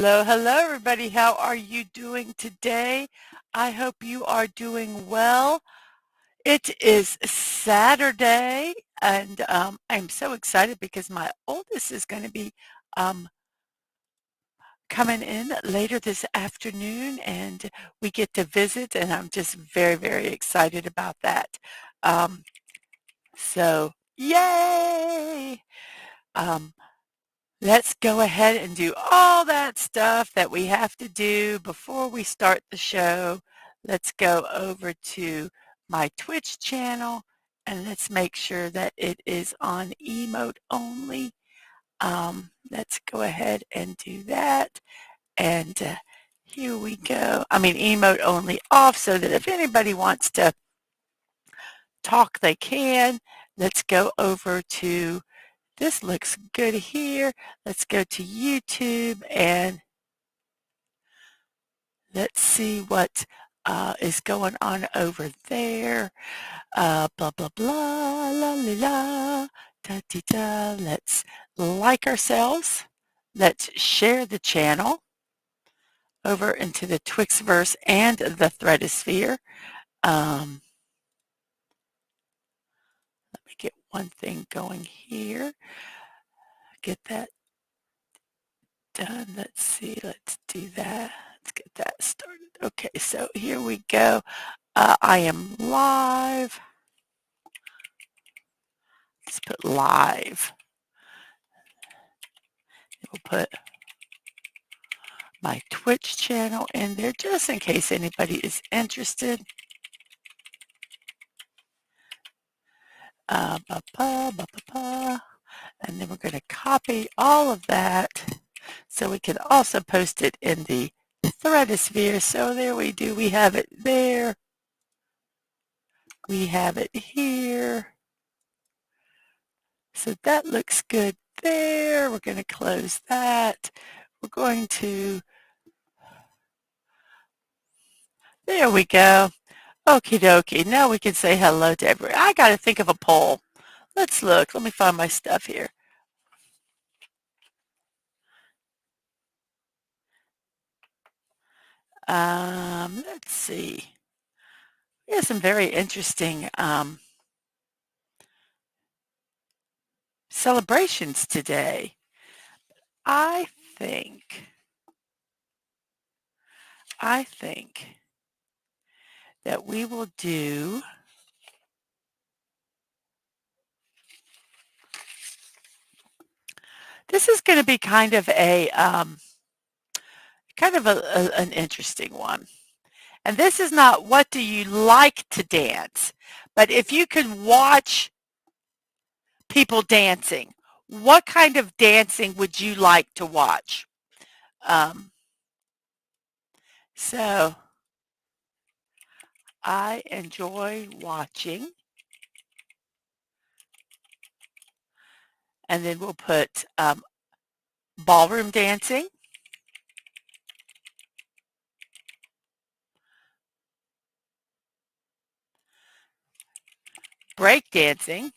Hello, hello, everybody. How are you doing today? I hope you are doing well. It is Saturday, and I'm so excited because my oldest is going to be um, coming in later this afternoon, and we get to visit, and I'm just very, very excited about that. Um, so, yay! Um, Let's go ahead and do all that stuff that we have to do before we start the show. Let's go over to my Twitch channel and let's make sure that it is on emote only. Let's go ahead and do that. And here we go. I mean, emote only off so that if anybody wants to talk, they can. Let's go over to this looks good here. Let's go to YouTube and let's see what is going on over there. Blah, blah, blah, la, la, la, da, da, da. Let's like ourselves. Let's share the channel over into the Twixverse and the Threadosphere. Let me get one thing going here. Get that done. Let's see. Let's do that. Let's get that started. Okay, so here we go. I am live. Let's put live. We'll put my Twitch channel in there just in case anybody is interested. Ba, ba, ba, ba, ba. And then we're going to copy all of that so we can also post it in the Threadosphere. So there we do. We have it there. We have it here. So that looks good there. We're going to close that. We're going to, there we go. Okie dokie. Now we can say hello to everyone. I got to think of a poll. Let's look. Let me find my stuff here. Let's see. We have some very interesting celebrations today. I think that we will do this is going to be kind of an interesting one. And this is not what do you like to dance, but if you could watch people dancing, what kind of dancing would you like to watch? So I enjoy watching, and then we'll put ballroom dancing, break dancing,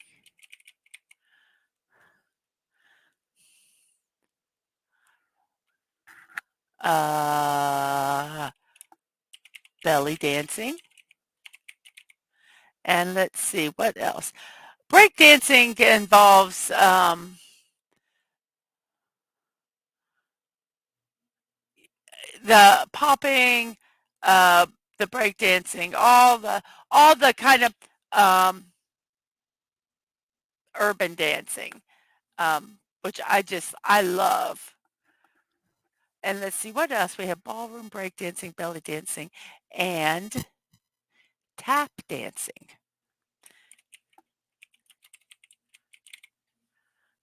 belly dancing, and let's see, what else? Break dancing involves the popping, the break dancing, all the kind of urban dancing, which I love. And let's see what else we have: ballroom, break dancing, belly dancing, and tap dancing.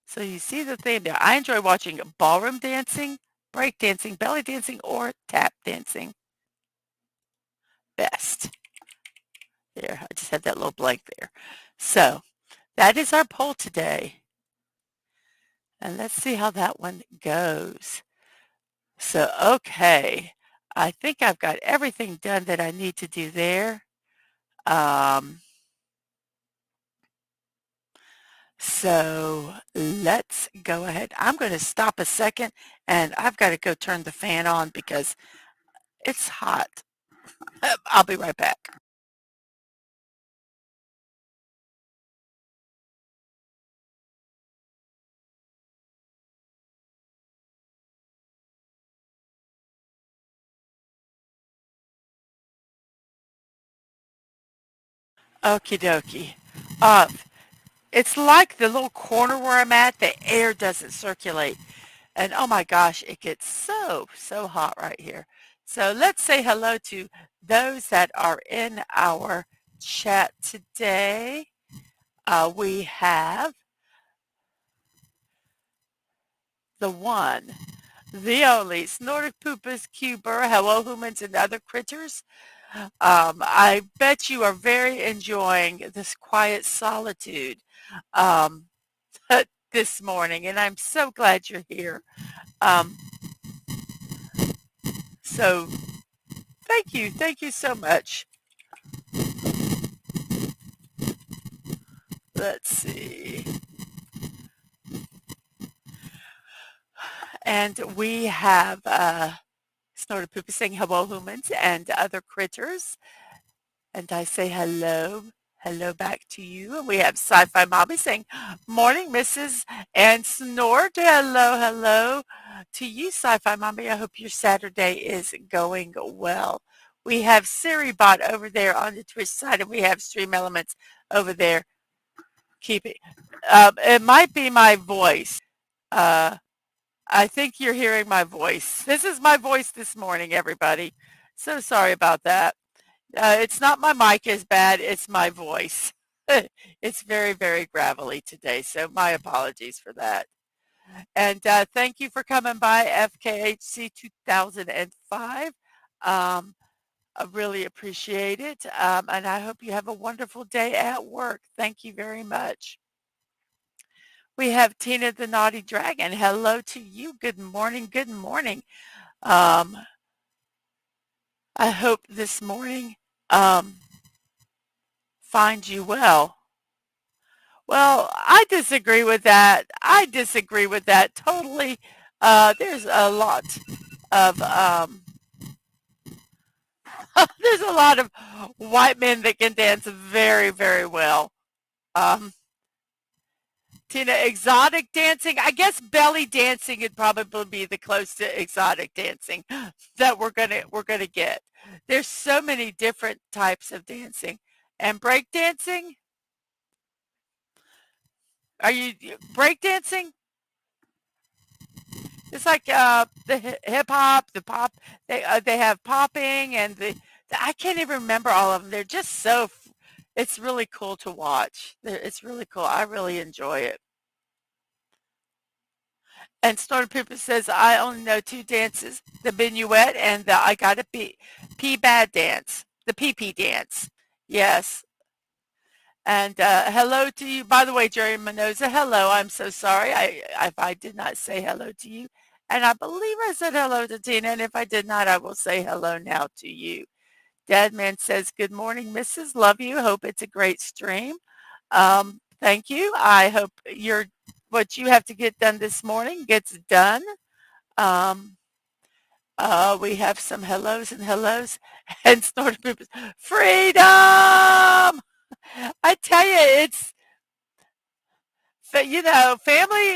So you see the thing there. I enjoy watching ballroom dancing, break dancing, belly dancing, or tap dancing best. There, I just had that little blank there. So that is our poll today. And let's see how that one goes. So, okay. I think I've got everything done that I need to do there. So let's go ahead. I'm going to stop a second and I've got to go turn the fan on because it's hot. I'll be right back. Okie dokie. Uh, it's like the little corner where I'm at, the air doesn't circulate. And oh my gosh, it gets so hot right here. So let's say hello to those that are in our chat today. We have the one, the only, Snortopoopas, Cuber, hello humans and other critters. I bet you are very enjoying this quiet solitude um, this morning, and I'm so glad you're here. Um, so thank you so much. Let's see. And we have Snortopoopa saying hello humans and other critters. And I say hello back to you. And we have Sci-Fi Mommy saying morning Mrs. and Snort. Hello to you, Sci-Fi Mommy. I hope your Saturday is going well. We have SiriBot over there on the Twitch side, and we have Stream Elements over there. Keep it. It might be my voice. Uh, I think you're hearing my voice. This is my voice this morning, everybody. So sorry about that. It's not my mic is bad, it's my voice. It's very gravelly today, so my apologies for that. And thank you for coming by FKHC 2005. I really appreciate it, and I hope you have a wonderful day at work. Thank you very much. We have Tina the Naughty Dragon. Hello to you. Good morning. Good morning. Um, I hope this morning um, finds you well. Well, I disagree with that. I disagree with that totally. There's a lot of there's a lot of white men that can dance very well. Um, Tina, exotic dancing. I guess belly dancing would probably be the closest to exotic dancing that we're gonna get. There's so many different types of dancing, and break dancing. Are you break dancing? It's like the hip hop, the pop. They have popping and I can't even remember all of them. They're just it's really cool to watch. It's really cool. I really enjoy it. And Snorter Pooper says I only know two dances: the minuet and the I gotta pee bad dance, the pee pee dance. Yes. And hello to you. By the way, Jerry Minoza, hello. I'm so sorry if I did not say hello to you. And I believe I said hello to Tina. And if I did not, I will say hello now to you. Dadman says, good morning, Mrs. Love you. Hope it's a great stream. Thank you. I hope what you have to get done this morning gets done. Um, we have some hellos and hellos and snorted poops. Freedom! I tell you, family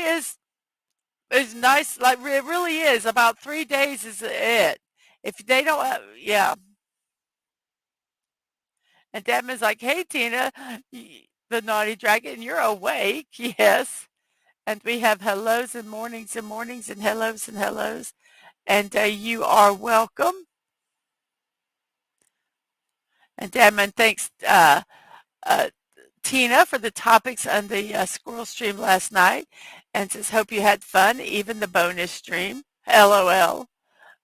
is nice. Like it really is. About 3 days is it. If they don't, yeah. And Devin like, hey, Tina, the naughty dragon, you're awake. Yes. And we have hellos and mornings and mornings and hellos and hellos. And you are welcome. And Devin thanks uh, Tina for the topics on the squirrel stream last night and says, hope you had fun, even the bonus stream. LOL.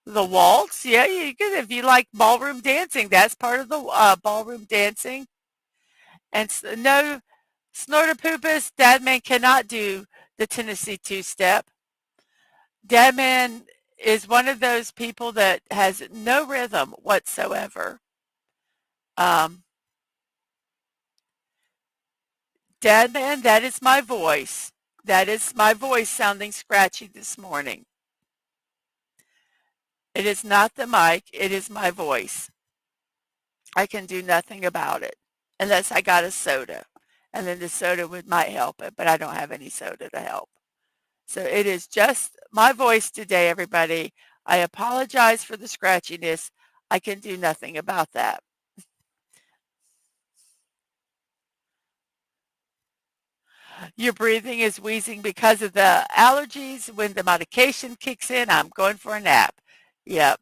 The waltz, yeah, you could if you like ballroom dancing. That's part of the ballroom dancing. And no, Snortopoopas, Dadman cannot do the Tennessee two-step. Dadman is one of those people that has no rhythm whatsoever. Um, Dadman, that is my voice. That is my voice sounding scratchy this morning. It is not the mic, it is my voice. I can do nothing about it unless I got a soda. And then the soda might help it, but I don't have any soda to help. So it is just my voice today, everybody. I apologize for the scratchiness. I can do nothing about that. Your breathing is wheezing because of the allergies. When the medication kicks in, I'm going for a nap. Yep.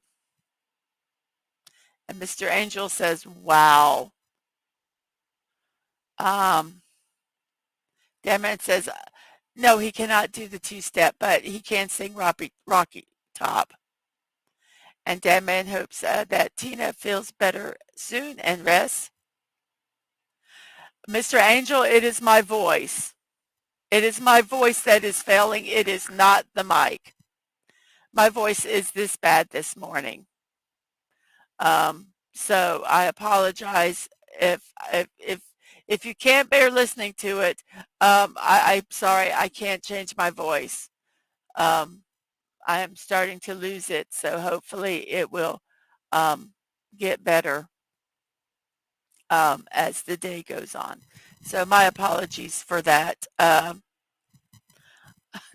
And Mr. Angel says, wow. Um, Damon says, no, he cannot do the two-step, but he can sing Rocky Top. And Damon hopes that Tina feels better soon and rests. Mr. Angel, it is my voice. It is my voice that is failing. It is not the mic. My voice is this bad this morning. So I apologize if you can't bear listening to it. I'm sorry, I can't change my voice. Um, I am starting to lose it, so hopefully it will get better as the day goes on. So my apologies for that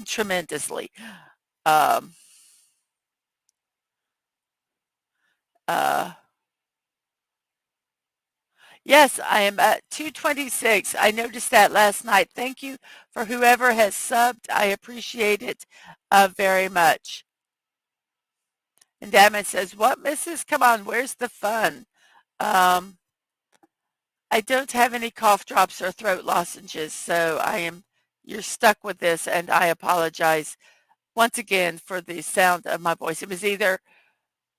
tremendously. Um, uh, Yes, I am at 226. I noticed that last night. Thank you for whoever has subbed. I appreciate it very much. And Damon says, what, missus? Come on, where's the fun? Um, I don't have any cough drops or throat lozenges, so you're stuck with this, and I apologize once again for the sound of my voice. It was either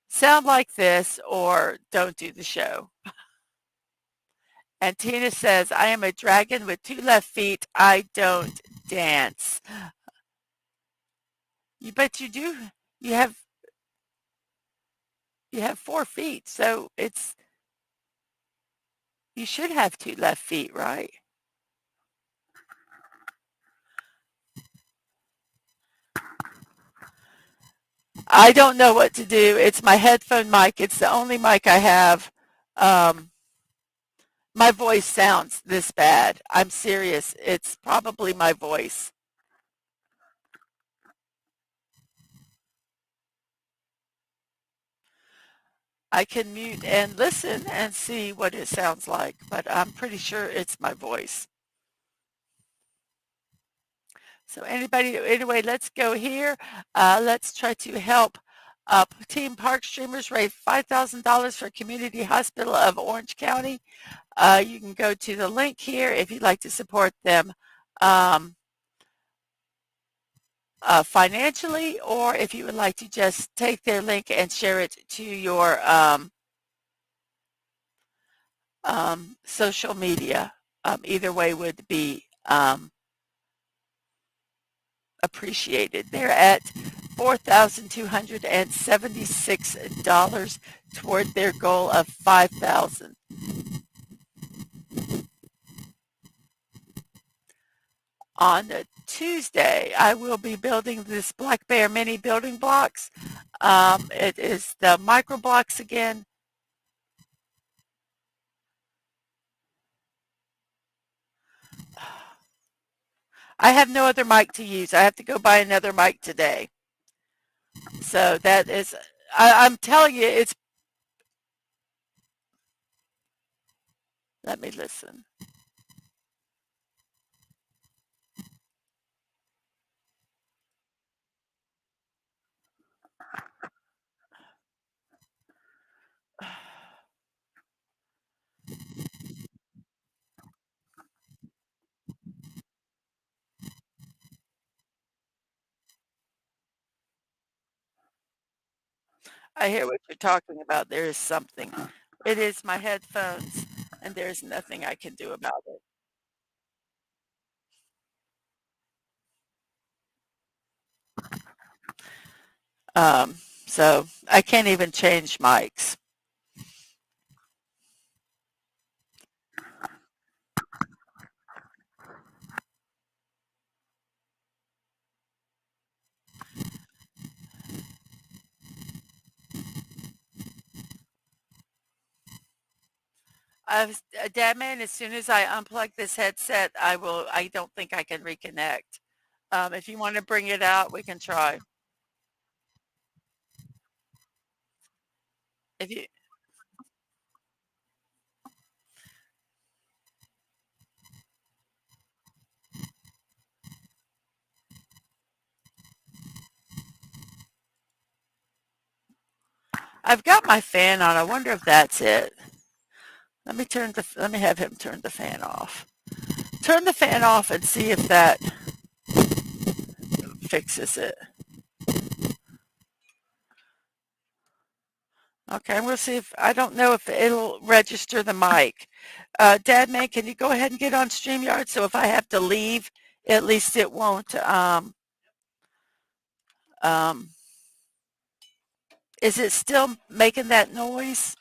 sound like this or don't do the show. And Tina says, I am a dragon with two left feet. I don't dance. But you do. You have you have 4 feet, so you should have two left feet, right? I don't know what to do. It's my headphone mic. It's the only mic I have. Um, my voice sounds this bad. I'm serious. It's probably my voice. I can mute and listen and see what it sounds like, but I'm pretty sure it's my voice. So anyway, let's go here. Let's try to help Team Park Streamers raise $5,000 for Community Hospital of Orange County. You can go to the link here if you'd like to support them um, financially, or if you would like to just take their link and share it to your social media. Either way would be appreciated. They're at $4,276 toward their goal of $5,000. On Tuesday, I will be building this Black Bear Mini building blocks. It is the micro blocks again. I have no other mic to use. I have to go buy another mic today. So that is, I'm telling you, let me listen. I hear what you're talking about. There is something. It is my headphones, and there's nothing I can do about it. So I can't even change mics. Dad man, as soon as I unplug this headset, I don't think I can reconnect. If you want to bring it out, we can try. If you, I've got my fan on. I wonder if that's it. Let me have him turn the fan off. Turn the fan off and see if that fixes it. Okay, I'm going to see if, I don't know if it'll register the mic. Dad man, can you go ahead and get on StreamYard so if I have to leave, at least it won't, um, is it still making that noise?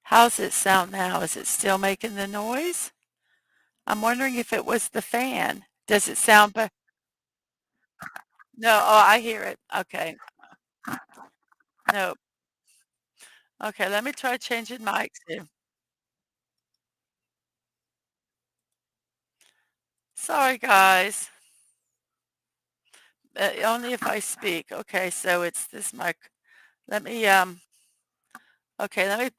How's it sound now? Is it still making the noise? I'm wondering if it was the fan. Does it sound no, oh, I hear it. Okay. No. Okay, let me try changing mics here. Sorry, guys. Only if I speak. Okay, so it's this mic. Let me, okay,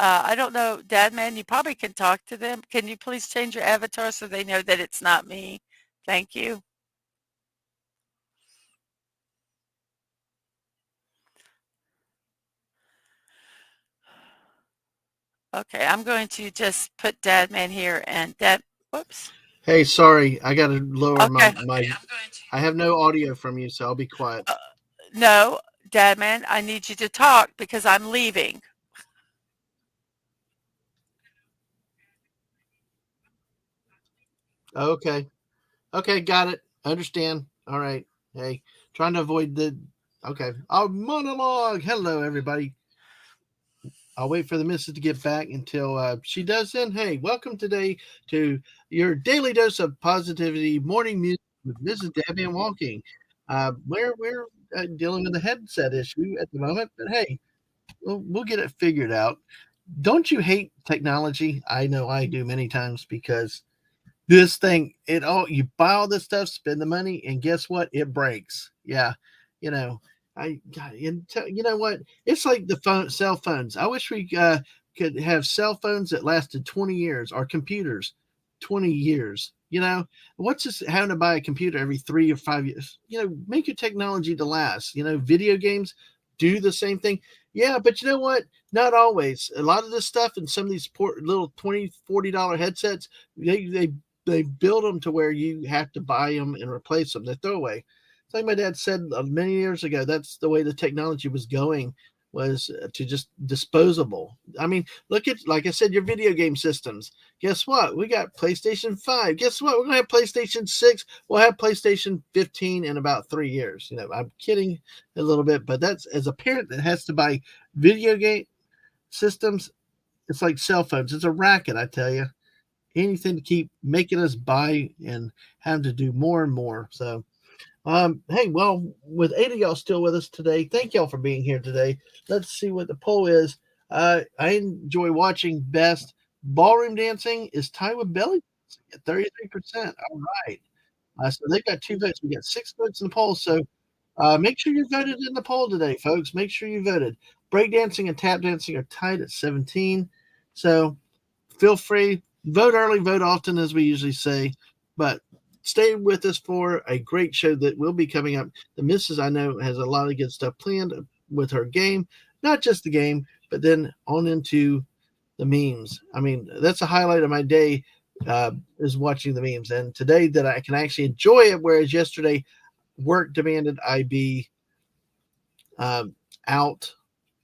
I don't know, Dad man, you probably can talk to them. Can you please change your avatar so they know that it's not me? Thank you. Okay, I'm going to just put Dad man here and whoops. Hey, sorry, I got to lower Okay. my. I have no audio from you, so I'll be quiet. No, Dad man, I need you to talk because I'm leaving. Okay, okay, got it. Understand. All right. Hey, trying to avoid the. Okay, I'll monologue. Hello, everybody. I'll wait for the missus to get back until she does. Then, hey, welcome today to your daily dose of positivity morning music with Mrs. Debian Walking. We're dealing with a headset issue at the moment, but hey, we'll get it figured out. Don't you hate technology? I know I do many times because this thing, it all you buy all this stuff, spend the money, and guess what? It breaks. Yeah, you know, you know what? It's like the cell phones. I wish we could have cell phones that lasted 20 years or computers 20 years. What's this having to buy a computer every 3 or 5 years? Make your technology to last. Video games do the same thing. Yeah, but you know what? Not always. A lot of this stuff and some of these poor little $20, $40 headsets, they build them to where you have to buy them and replace them. They're throwaway. It's like my dad said many years ago. That's the way the technology was going, was to just disposable. I mean, look at, like I said, your video game systems. Guess what? We got PlayStation 5. Guess what? We're going to have PlayStation 6. We'll have PlayStation 15 in about 3 years. I'm kidding a little bit, but that's, as a parent that has to buy video game systems, it's like cell phones. It's a racket, I tell you. Anything to keep making us buy and having to do more and more. So, hey, well, with 8 of y'all still with us today, thank y'all for being here today. Let's see what the poll is. I enjoy watching best ballroom dancing is tied with belly dancing at 33%. All right. So they've got 2 votes. We got 6 votes in the poll. So make sure you voted in the poll today, folks. Make sure you voted. Breakdancing and tap dancing are tied at 17. So feel free, vote early, vote often, as we usually say, but stay with us for a great show that will be coming up. The missus, I know, has a lot of good stuff planned with her game, not just the game, but then on into the memes. I mean, that's a highlight of my day, is watching the memes. And today that I can actually enjoy it, whereas yesterday work demanded I be out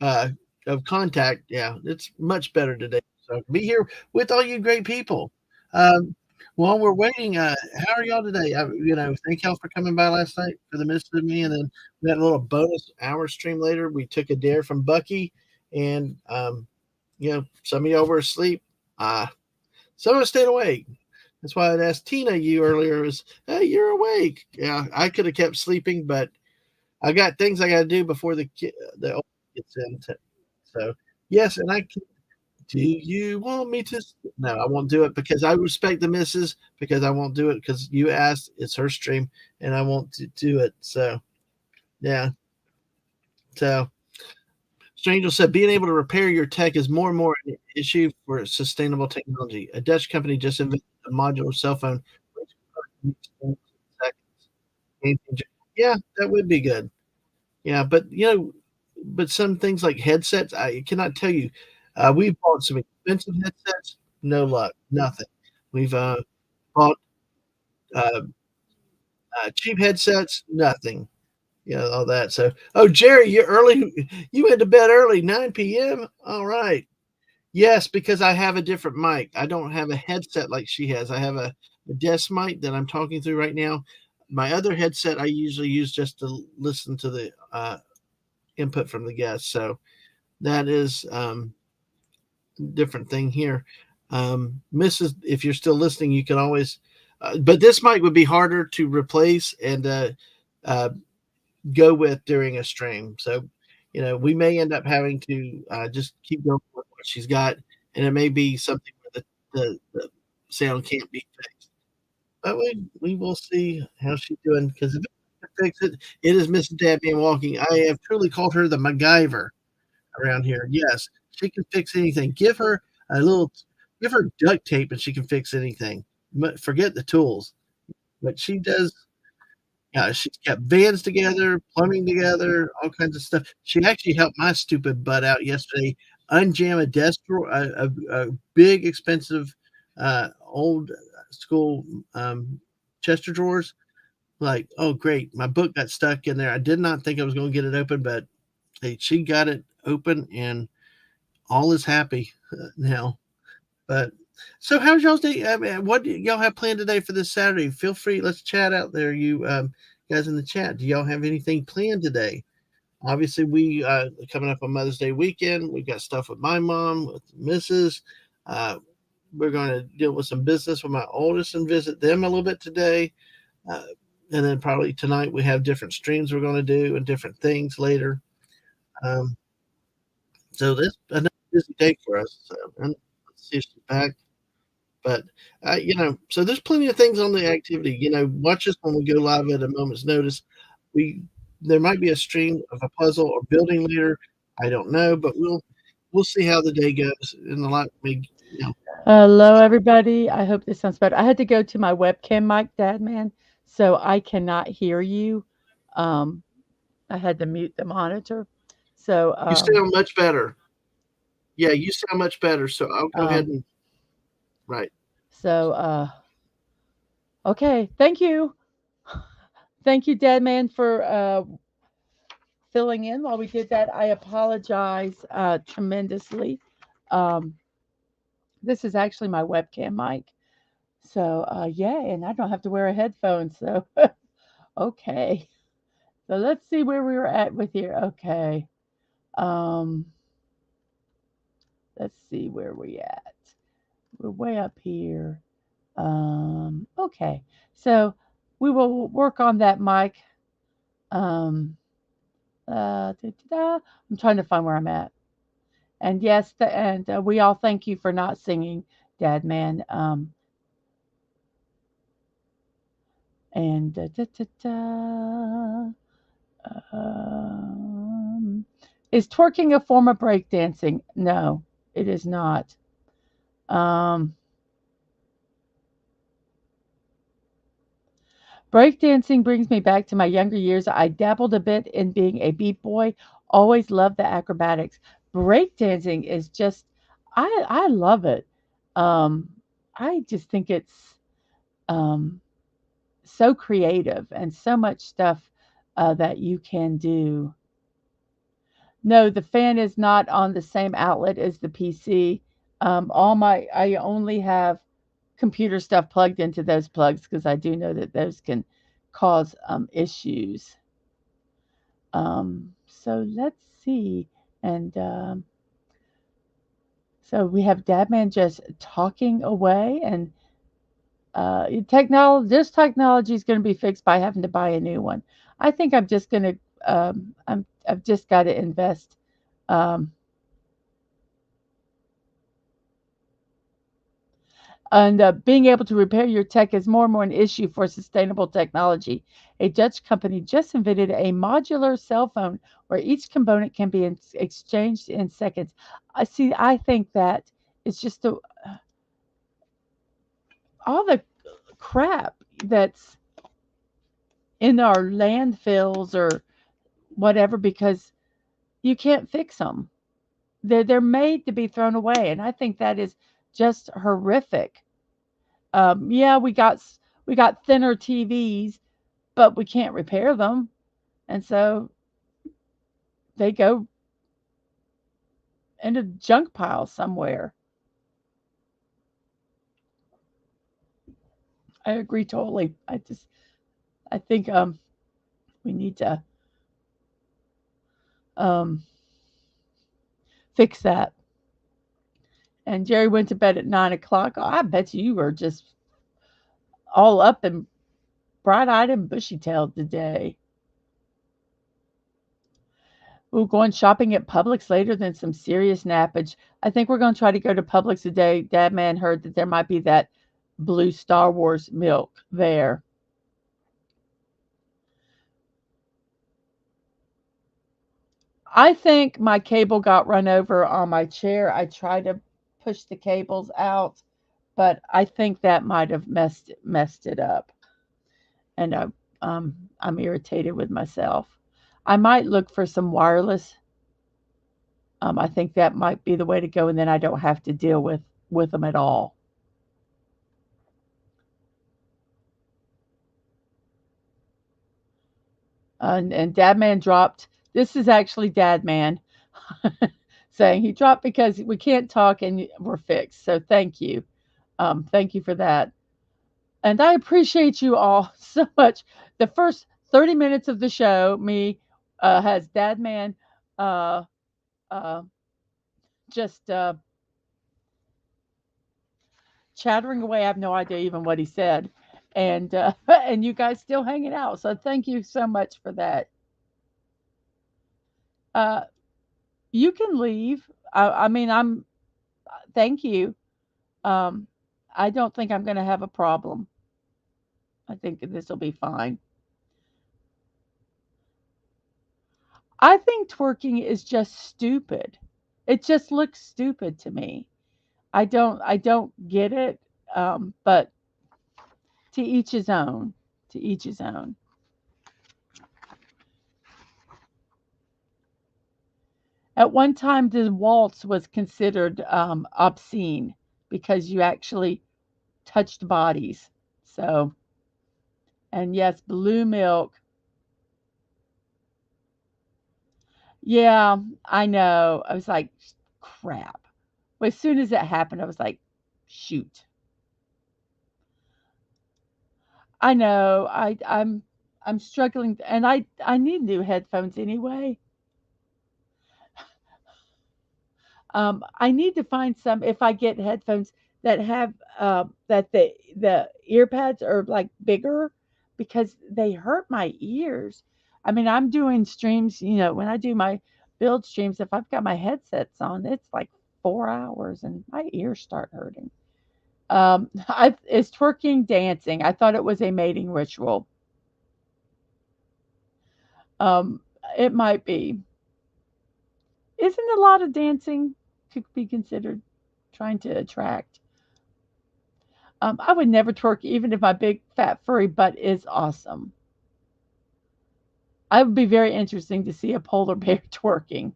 uh, of contact. Yeah, it's much better today. So be here with all you great people. Um, while we're waiting, how are y'all today? Thank y'all for coming by last night for the midst of me, and then we had a little bonus hour stream later. We took a dare from Bucky, and some of y'all were asleep. Some of us stayed awake. That's why I'd asked Tina you earlier was, hey, you're awake. Yeah, I could have kept sleeping, but I got things I got to do before the old gets in. So yes, and I can. Do you want me to? No, I won't do it because I respect the missus. Because I won't do it because you asked. It's her stream, and I won't do it. So yeah. So Strangel said being able to repair your tech is more and more an issue for sustainable technology. A Dutch company just invented a modular cell phone. Yeah, that would be good. Yeah, but but some things like headsets, I cannot tell you. We've bought some expensive headsets, no luck, nothing. We've bought uh, cheap headsets, nothing. All that. So, oh, Jerry, you're early. You went to bed early, 9 p.m. All right. Yes, because I have a different mic. I don't have a headset like she has. I have a desk mic that I'm talking through right now. My other headset I usually use just to listen to the input from the guests. So that is different thing here. Mrs. If you're still listening, you can always, but this mic would be harder to replace and uh, go with during a stream. So, we may end up having to just keep going with what she's got, and it may be something where the sound can't be fixed. But we will see how she's doing because if it can fix it, it is Mrs. Dadman Walking. I have truly called her the MacGyver around here. Yes, she can fix anything. Give her duct tape and she can fix anything. Forget the tools, but she does. Yeah, she's kept vans together, plumbing together, all kinds of stuff. She actually helped my stupid butt out yesterday, unjam a desk drawer, a big, expensive, old school Chester drawers. Like, oh, great. My book got stuck in there. I did not think I was going to get it open, but hey, she got it open and all is happy now. But so, how's y'all's day? I mean, what do y'all have planned today for this Saturday? Feel free. Let's chat out there, you guys in the chat. Do y'all have anything planned today? Obviously, we coming up on Mother's Day weekend. We've got stuff with my mom, with Mrs. Uh, we're going to deal with some business with my oldest and visit them a little bit today. Uh, and then probably tonight we have different streams we're going to do and different things later. Um, so this another busy day for us. So and let's see if she's back. But so there's plenty of things on the activity. Watch us when we go live at a moment's notice. We There might be a stream of a puzzle or building later. I don't know, but we'll see how the day goes. And a lot, Hello, everybody. I hope this sounds better. I had to go to my webcam mic, Dad man, so I cannot hear you. Um, I had to mute the monitor. So, you sound much better. Yeah, you sound much better. So I'll go ahead um, and right. so, okay. Thank you. Thank you, Dad man, for filling in while we did that. I apologize tremendously. Um, this is actually my webcam mic. So, yeah, and I don't have to wear a headphone. So, okay. So let's see where we were at with here. Okay. Um, let's see where we at. We're way up here. Okay. So we will work on that mic. Um, I'm trying to find where I'm at. And yes, and we all thank you for not singing, Dad man. And is twerking a form of breakdancing? No, it is not. Um, Breakdancing brings me back to my younger years. I dabbled a bit in being a beat boy, always loved the acrobatics. Breakdancing is just I love it. Um I just think it's um so creative and so much stuff that you can do. No, the fan is not on the same outlet as the PC. I only have computer stuff plugged into those plugs because I do know that those can cause issues. So let's see. And so we have Dadman just talking away. And This technology is going to be fixed by having to buy a new one. I think I'm just going to. I've just got to invest. Um, and being able to repair your tech is more and more an issue for sustainable technology. A Dutch company just invented a modular cell phone where each component can be exchanged in seconds. I see. I think that it's just all the crap that's in our landfills or whatever because you can't fix them. They're made to be thrown away, and I think that is just horrific. Yeah, we got thinner TVs, but we can't repair them, and so they go in a junk pile somewhere. I agree totally. I think we need to um, fix that. And Jerry went to bed at 9 o'clock. Oh, I bet you were just all up and bright eyed and bushy tailed today. We're going shopping at Publix later than some serious nappage. I think we're going to try to go to Publix today. Dad man heard that there might be that blue Star Wars milk there. I think my cable got run over on my chair. I tried to push the cables out, but I think that might have messed it up. And I'm irritated with myself. I might look for some wireless. I think that might be the way to go, and then I don't have to deal with them at all. And Dad Man dropped. This is actually Dad Man saying he dropped because we can't talk and we're fixed. So thank you for that. And I appreciate you all so much. The first 30 minutes of the show, me has Dad Man uh, uh, just chattering away. I have no idea even what he said, and and you guys still hanging out. So thank you so much for that. Uh, you can leave. I mean, I'm. Thank you. Um, I don't think I'm going to have a problem. I think this will be fine. I think twerking is just stupid. It just looks stupid to me. I don't get it. But to each his own. To each his own. At one time, the waltz was considered obscene because you actually touched bodies. So, and yes, blue milk. Yeah, I know. I was like, crap. Well, as soon as it happened, I was like, shoot. I know. I'm struggling, and I need new headphones anyway. I need to find some if I get headphones that have that the ear pads are like bigger because they hurt my ears. I mean, I'm doing streams, when I do my build streams, if I've got my headsets on, it's like 4 hours and my ears start hurting. It's twerking dancing. I thought it was a mating ritual. Um, it might be. Isn't a lot of dancing could be considered trying to attract? I would never twerk even if my big fat furry butt is awesome. I would be very interesting to see a polar bear twerking.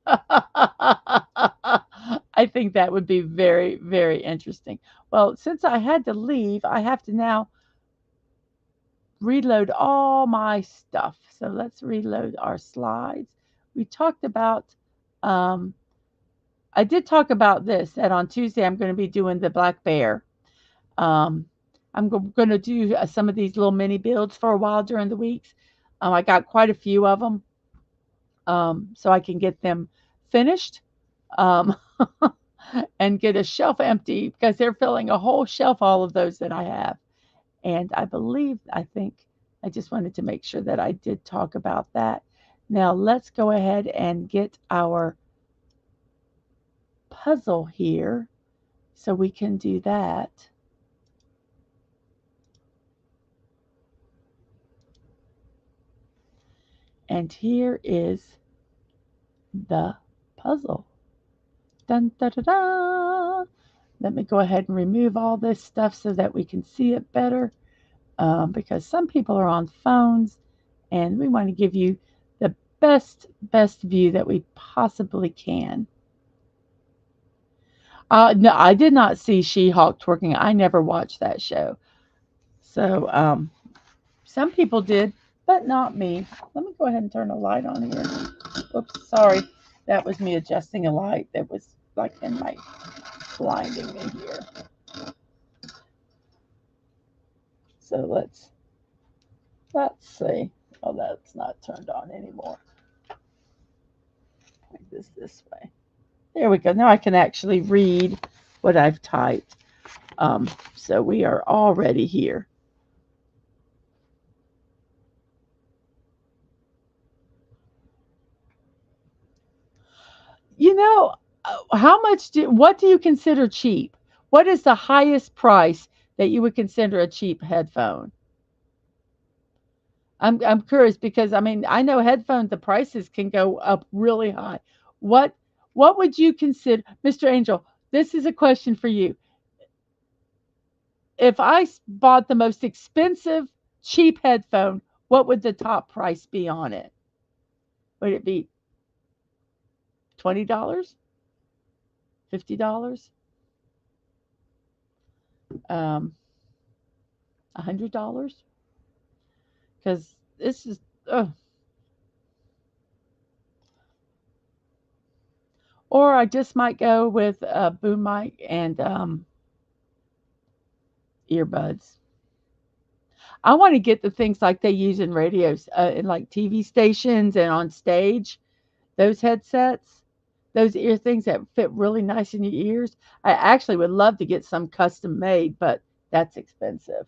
I think that would be very, very interesting. Well, since I had to leave, I have to now reload all my stuff. So let's reload our slides. We talked about, um, I did talk about this, that on Tuesday I'm going to be doing the black bear. Um, I'm going to do some of these little mini builds for a while during the weeks. I got quite a few of them, so I can get them finished um, and get a shelf empty because they're filling a whole shelf, all of those that I have. And I think I just wanted to make sure that I did talk about that. Now let's go ahead and get our puzzle here so we can do that. And here is the puzzle. Dun, da, da, da. Let me go ahead and remove all this stuff so that we can see it better, because some people are on phones and we want to give you the best view that we possibly can. No, I did not see She-Hulk twerking. I never watched that show. So some people did, but not me. Let me go ahead and turn a light on here. Oops, sorry. That was me adjusting a light that was like in my blinding me here. So let's see. Oh, that's not turned on anymore. Point this way. There we go. Now I can actually read what I've typed. So we are already here. You know, what do you consider cheap? What is the highest price that you would consider a cheap headphone? I'm curious because I mean I know headphones the prices can go up really high. What what would you consider, Mr. Angel? This is a question for you. If I bought the most expensive cheap headphone, what would the top price be on it? Would it be $20, $50, $100? Because this is, oh. Or I just might go with a boom mic and earbuds. I want to get the things like they use in radios, in like TV stations and on stage. Those headsets, those ear things that fit really nice in your ears. I actually would love to get some custom made, but that's expensive.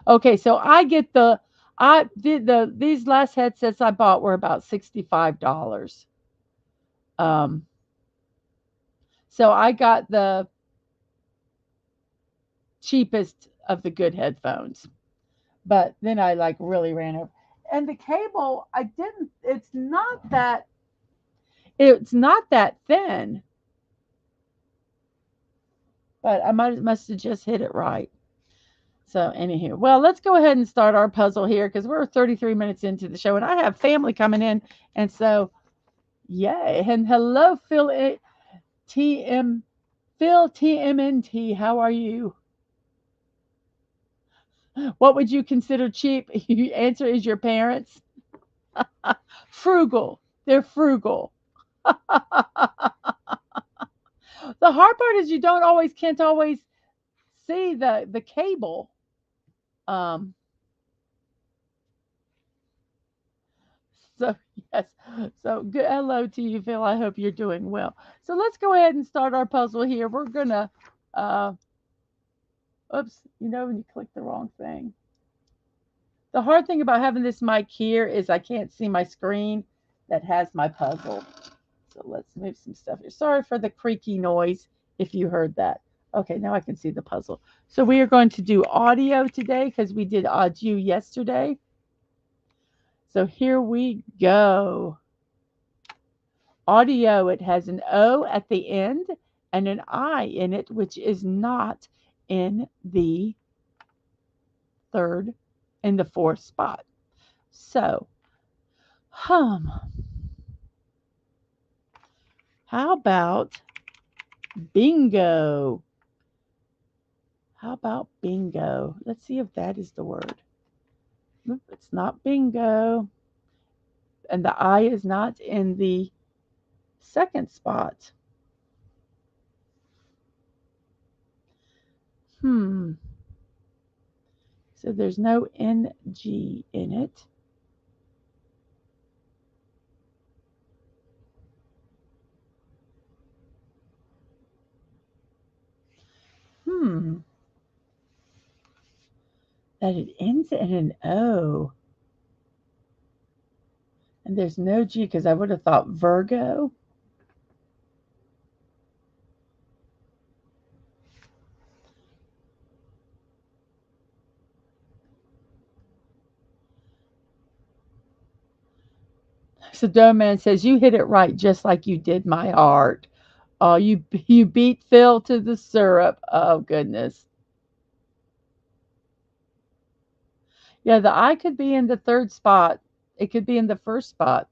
Okay, so I did these last headsets I bought were about $65. Um, so I got the cheapest of the good headphones. But then I like really ran over. And the cable, I didn't it's not that thin, but I must have just hit it right. So anywho, well, let's go ahead and start our puzzle here because we're 33 minutes into the show and I have family coming in. And so yay. And hello, TM Phil TMNT. How are you? What would you consider cheap? Your answer is your parents. Frugal. They're frugal. The hard part is you don't always can't always see the cable. Um, so yes, so good. Hello to you, Phil. I hope you're doing well. So let's go ahead and start our puzzle here. We're gonna. Oops, when you click the wrong thing. The hard thing about having this mic here is I can't see my screen that has my puzzle. So let's move some stuff here. Sorry for the creaky noise if you heard that. Okay, now I can see the puzzle. So we are going to do audio today because we did audio yesterday. So here we go. Audio, it has an O at the end and an I in it, which is not in the fourth spot. So, how about bingo? How about bingo? Let's see if that is the word. Nope, it's not bingo. And the I is not in the second spot. So there's no NG in it. that it ends in an O and there's no G because I would have thought Virgo. So Doman says you hit it right just like you did my heart. Oh, you beat Phil to the syrup. Oh goodness. Yeah, the I could be in the third spot. It could be in the first spot,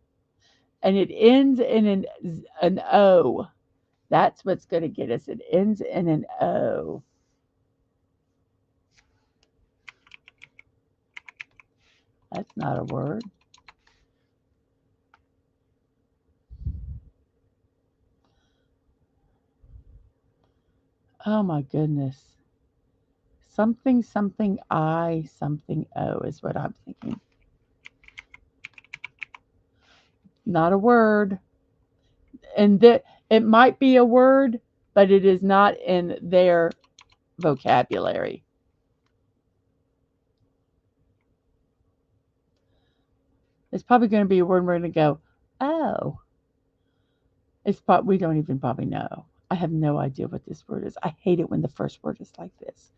and it ends in an O. That's what's going to get us. It ends in an O. That's not a word. Oh my goodness. Something something I something O is what I'm thinking. Not a word. And that it might be a word, but it is not in their vocabulary. It's probably going to be a word we're going to go, oh. We don't even probably know. I have no idea what this word is. I hate it when the first word is like this.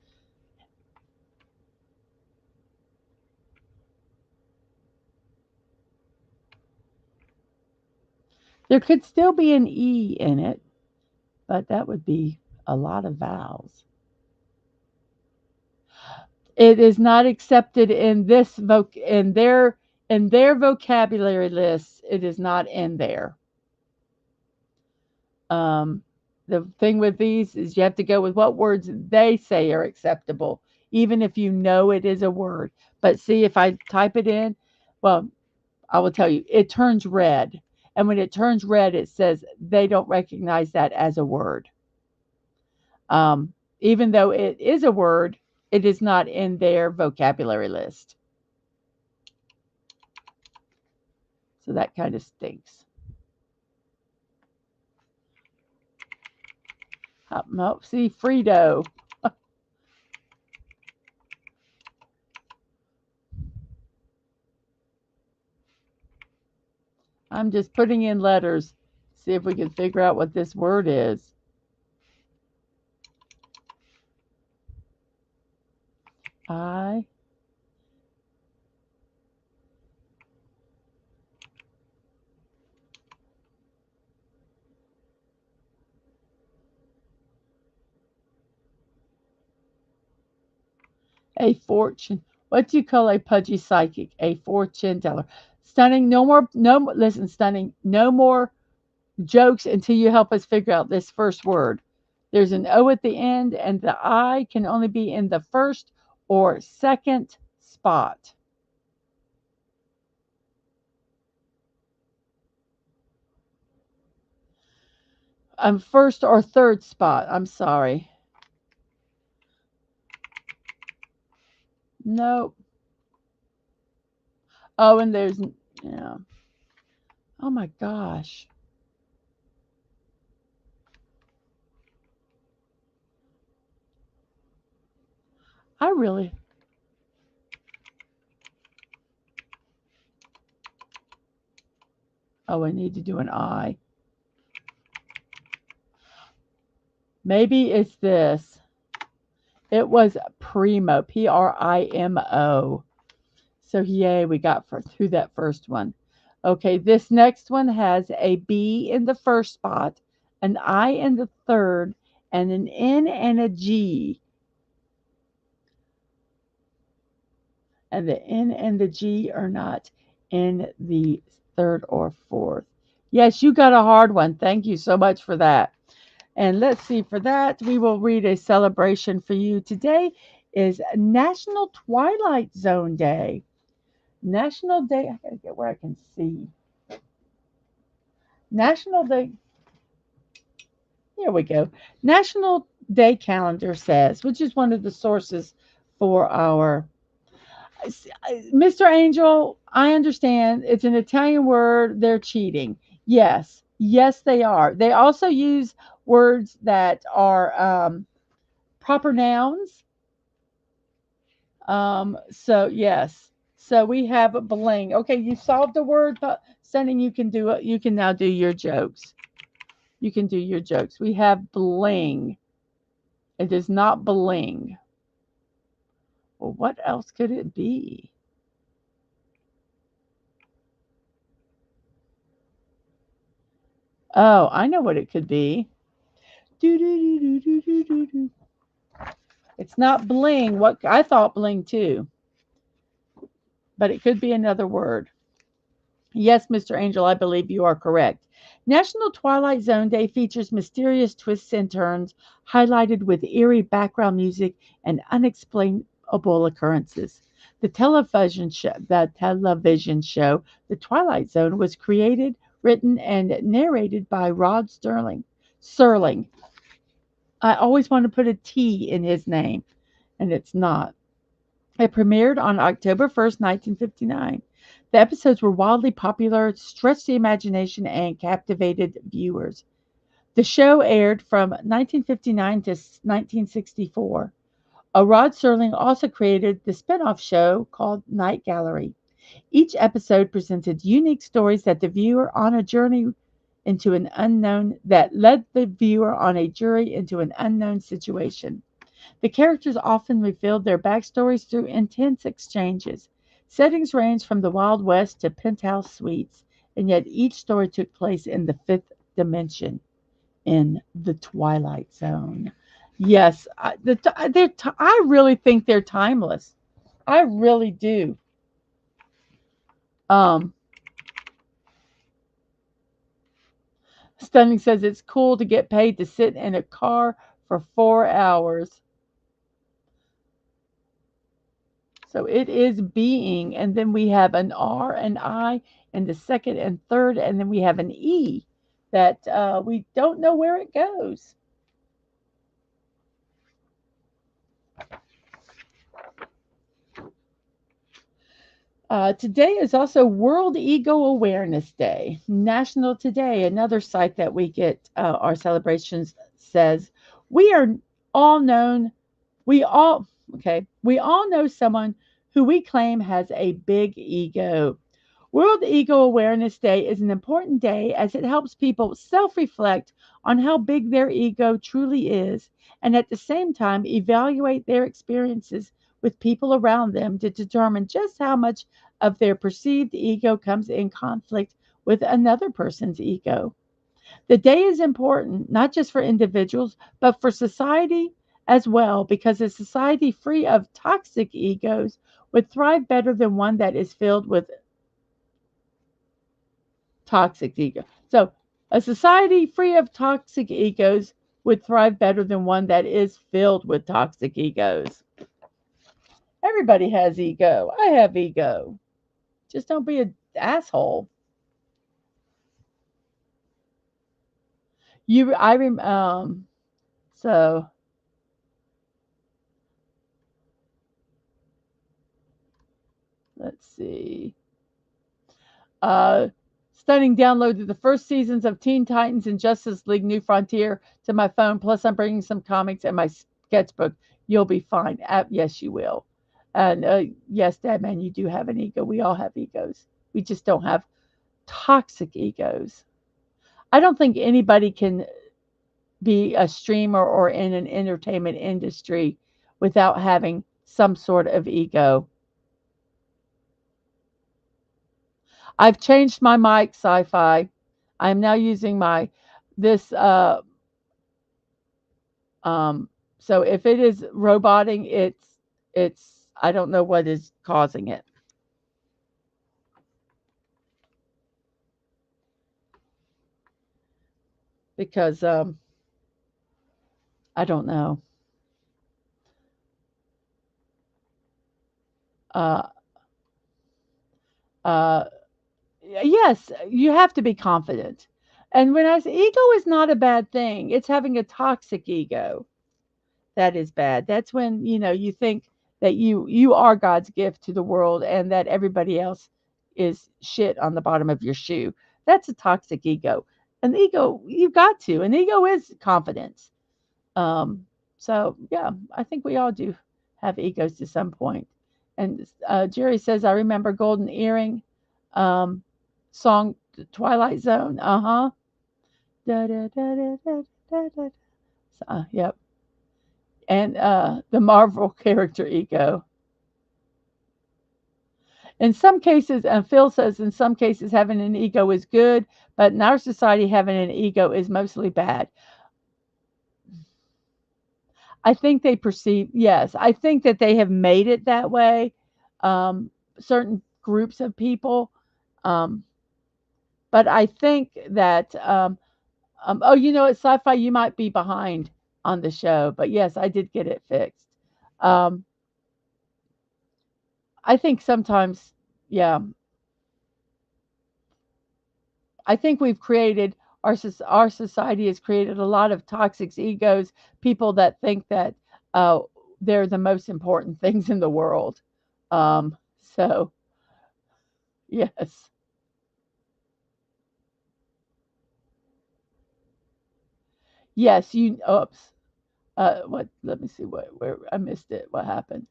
There could still be an E in it, but that would be a lot of vowels. It is not accepted in in their vocabulary lists. It is not in there. Um, the thing with these is you have to go with what words they say are acceptable, even if you know it is a word. But see, if I type it in, well, I will tell you, it turns red. And when it turns red, it says they don't recognize that as a word. Even though it is a word, it is not in their vocabulary list. So that kind of stinks. Oh, see, Frito. I'm just putting in letters. See if we can figure out what this word is. I a fortune. What do you call a pudgy psychic? A fortune teller. Stunning. No more. No. Listen, stunning. No more jokes until you help us figure out this first word. There's an O at the end, and the I can only be in the first or second spot. First or third spot. I'm sorry. Nope. Oh, and there's yeah. Oh my gosh. I really. Oh, I need to do an I. Maybe it's this. It was primo. Primo. So yay, we got through that first one. Okay, this next one has a B in the first spot, an I in the third, and an N and a G. And the N and the G are not in the third or fourth. Yes, you got a hard one. Thank you so much for that. And let's see, for that, we will read a celebration for you. Today is National Twilight Zone Day. National Day, I gotta get where I can see. National Day, here we go. National Day Calendar says, which is one of the sources for our Mr. Angel, I understand it's an Italian word. They're cheating. Yes, yes, they are. They also use words that are proper nouns. So yes. So we have bling. Okay, you solved the word, Sunny. You can do it. You can now do your jokes. You can do your jokes. We have bling. It is not bling. Well, what else could it be? Oh, I know what it could be. Do do do do do do do do. It's not bling. What I thought bling too, but it could be another word. Yes, Mr. Angel, I believe you are correct. National Twilight Zone Day features mysterious twists and turns, highlighted with eerie background music and unexplainable occurrences. The television show, The Twilight Zone, was created, written, and narrated by Rod Serling. I always want to put a T in his name, and it's not. It premiered on October 1st, 1959. The episodes were wildly popular, stretched the imagination, and captivated viewers. The show aired from 1959 to 1964. Rod Serling also created the spin-off show called Night Gallery. Each episode presented unique stories that led the viewer on a journey into an unknown situation. The characters often revealed their backstories through intense exchanges. Settings ranged from the Wild West to penthouse suites, and yet each story took place in the fifth dimension, in the Twilight Zone. Yes, I really think they're timeless. I really do. Um, Stunning says it's cool to get paid to sit in a car for 4 hours. So it is being, and then we have an R and I in the second and third, and then we have an E that we don't know where it goes. Today is also World Ego Awareness Day. National Today, another site that we get our celebrations, says we are all known, we all, okay, we all know someone who we claim has a big ego. World Ego Awareness Day is an important day as it helps people self reflect on how big their ego truly is and at the same time evaluate their experiences with people around them to determine just how much of their perceived ego comes in conflict with another person's ego. The day is important not just for individuals, but for society as well, because a society free of toxic egos would thrive better than one that is filled with toxic ego. So, a society free of toxic egos would thrive better than one that is filled with toxic egos. Everybody has ego. I have ego. Just don't be an asshole. You, I rem. So let's see. Uh, Stunning downloaded the first seasons of Teen Titans and Justice League New Frontier to my phone. Plus, I'm bringing some comics and my sketchbook. You'll be fine. Yes, you will. And yes, Dadman, you do have an ego. We all have egos. We just don't have toxic egos. I don't think anybody can be a streamer or in an entertainment industry without having some sort of ego. I've changed my mic, sci-fi. I'm now using my this um so if it is roboting, it's I don't know what is causing it because I don't know. Uh uh yes, you have to be confident. And when I say ego is not a bad thing, it's having a toxic ego. That is bad. That's when, you think that you are God's gift to the world and that everybody else is shit on the bottom of your shoe. That's a toxic ego. An ego, you've got to. An ego is confidence. Um, so yeah, I think we all do have egos to some point. And Jerry says, I remember Golden Earring um, song, Twilight Zone. Uh huh. Da, da, da, da, da, da, da. Yep. And the Marvel character ego. In some cases, and Phil says, in some cases, having an ego is good, but in our society, having an ego is mostly bad. I think they perceive, yes, I think that they have made it that way. Certain groups of people. Um, but I think that, oh, it's sci fi, you might be behind on the show, but yes, I did get it fixed. Um, I think sometimes, yeah, I think we've created our society has created a lot of toxic egos, people that think that uh, they're the most important things in the world. So yes, yes, you. Oops. What? Let me see what where I missed it. What happened?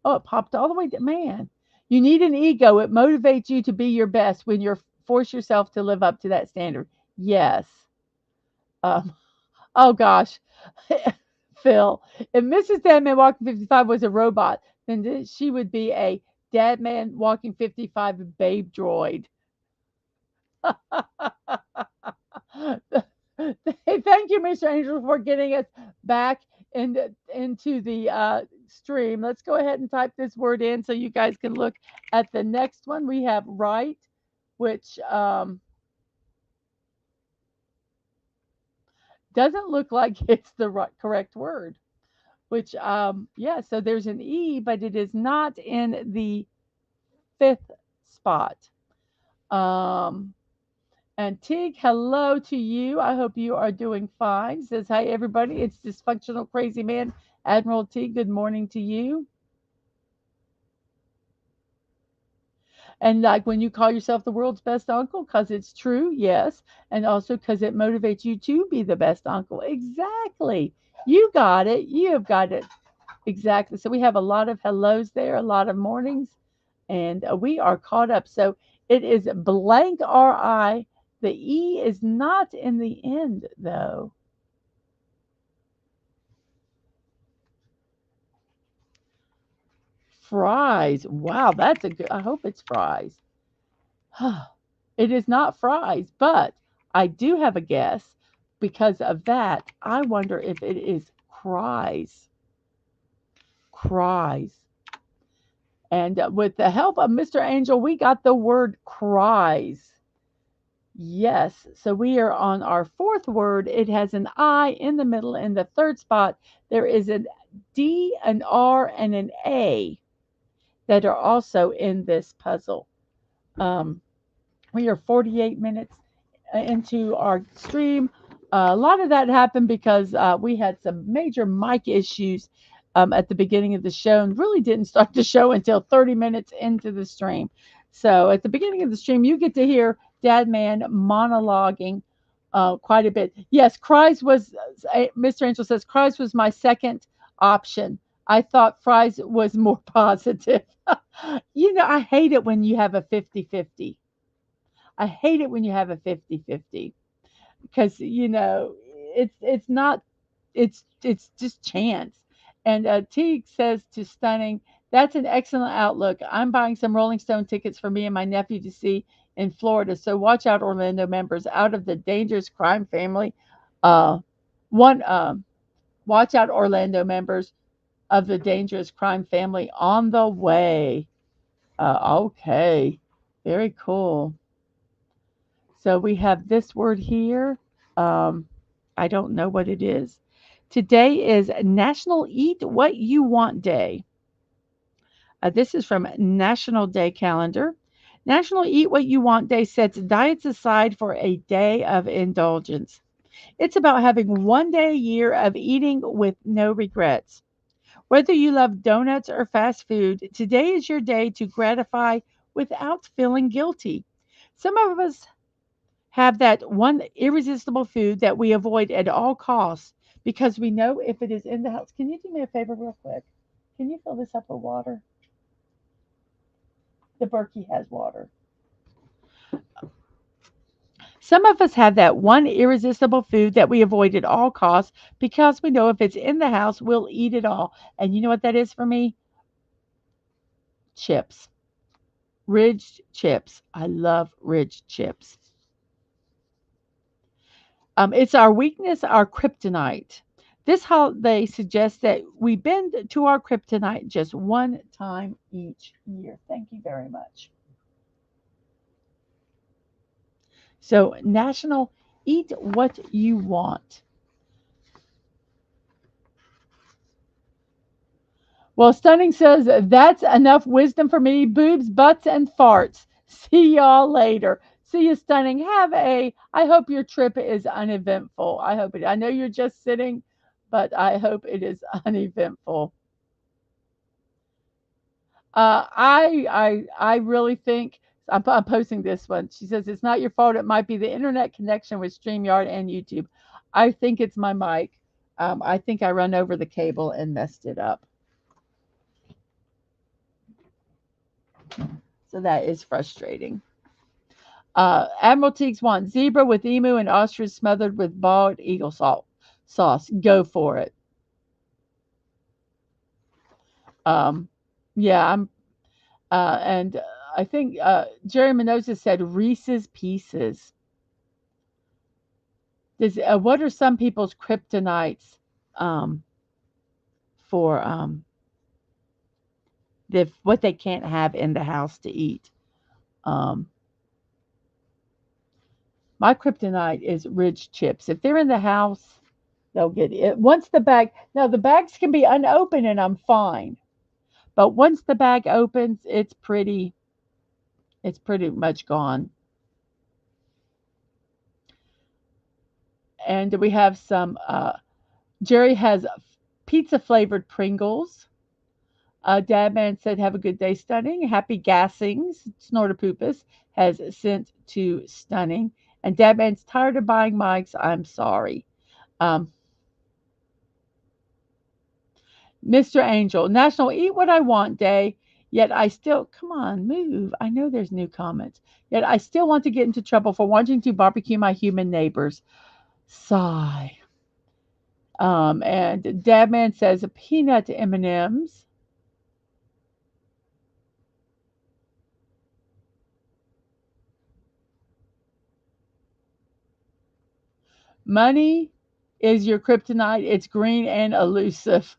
Oh, it popped all the way. Man, you need an ego. It motivates you to be your best when you're force yourself to live up to that standard. Yes. Um, Oh gosh, Phil, if Mrs. Dadman Walking 55 was a robot, then she would be a Dadman Walking 55 babe droid. Hey, thank you, Mr. Angel, for getting us back into the stream. Let's go ahead and type this word in so you guys can look at the next one. We have right, which doesn't look like it's the correct word. Which yeah, so there's an E, but it is not in the fifth spot. um and Tig, hello to you. I hope you are doing fine. Says hi everybody, it's dysfunctional crazy man Admiral Tig. Good morning to you. And like when you call yourself the world's best uncle, because it's true, yes, and also because it motivates you to be the best uncle. Exactly, you got it, you have got it. Exactly. So we have a lot of hellos there, a lot of mornings, and we are caught up. So it is blank RI. The E is not in the end, though. Fries. Wow, that's a good. I hope it's fries. It is not fries, but I do have a guess. Because of that, I wonder if it is cries. Cries. And with the help of Mr. Angel, we got the word cries. Yes, so we are on our fourth word. It has an I in the middle. In the third spot, there is a D, an R, and an A that are also in this puzzle. Um, we are 48 minutes into our stream. A lot of that happened because we had some major mic issues at the beginning of the show and really didn't start the show until 30 minutes into the stream. So at the beginning of the stream, you get to hear Dadman monologuing quite a bit. Yes, Cries was, Mr. Angel says, Cries was my second option. I thought Fries was more positive. I hate it when you have a 50-50. I hate it when you have a 50-50 because it's not it's just chance. And Teague says to Stunning, that's an excellent outlook. I'm buying some Rolling Stone tickets for me and my nephew to see in Florida. So watch out, Orlando members, out of the dangerous crime family. One Watch out, Orlando members of the dangerous crime family on the way. Okay, very cool. So we have this word here. Um, I don't know what it is. Today is National Eat What You Want Day. This is from National Day Calendar. National Eat What You Want Day sets diets aside for a day of indulgence. It's about having one day a year of eating with no regrets. Whether you love donuts or fast food, today is your day to gratify without feeling guilty. Some of us have that one irresistible food that we avoid at all costs because we know if it is in the house. Can you do me a favor, real quick? Can you fill this up with water? The Berkey has water. Some of us have that one irresistible food that we avoid at all costs because we know if it's in the house, we'll eat it all. And you know what that is for me? Chips. Ridged chips. I love ridged chips. It's our weakness, our kryptonite. This holiday suggests that we bend to our kryptonite just one time each year. Thank you very much. So, National Eat What You Want. Well, Stunning says that's enough wisdom for me. Boobs, butts, and farts. See y'all later. See you, Stunning. I hope your trip is uneventful. I hope it, I know you're just sitting, but I hope it is uneventful. I really think I'm posting this one. She says it's not your fault. It might be the internet connection with StreamYard and YouTube. I think it's my mic. I think I run over the cable and messed it up. So that is frustrating. Admiral Teagues wants zebra with emu and ostrich smothered with bald eagle salt sauce. Go for it. Um, yeah, and I think Jerry Minoza said Reese's Pieces. What are some people's kryptonites um, for what they can't have in the house to eat? Um, my kryptonite is ridge chips. If they're in the house, they'll get it. Once the bag, now the bags can be unopened and I'm fine. But once the bag opens, it's pretty much gone. And we have some. Jerry has pizza flavored Pringles. Dadman said, "Have a good day, Stunning. Happy gassings." Snorterpoopus has sent to Stunning, and Dadman's tired of buying mics. I'm sorry. Um, Mr. Angel, National Eat What I Want Day. Yet I still, come on, move. I know there's new comments. Yet I still want to get into trouble for wanting to barbecue my human neighbors. Sigh. And Dadman says peanut M&Ms. Money is your kryptonite. It's green and elusive.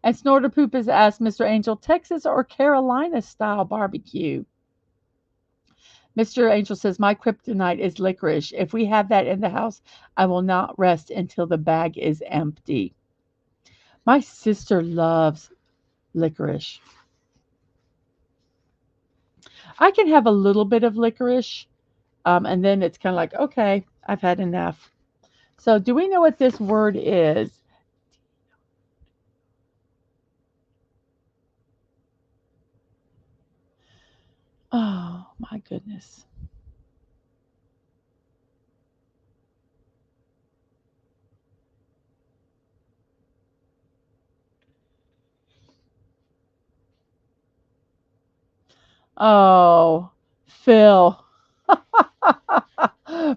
And Snorter Poop has asked Mr. Angel, Texas or Carolina style barbecue? Mr. Angel says, my kryptonite is licorice. If we have that in the house, I will not rest until the bag is empty. My sister loves licorice. I can have a little bit of licorice, and then it's kind of like, okay, I've had enough. So, do we know what this word is? Oh, my goodness. Oh, Phil.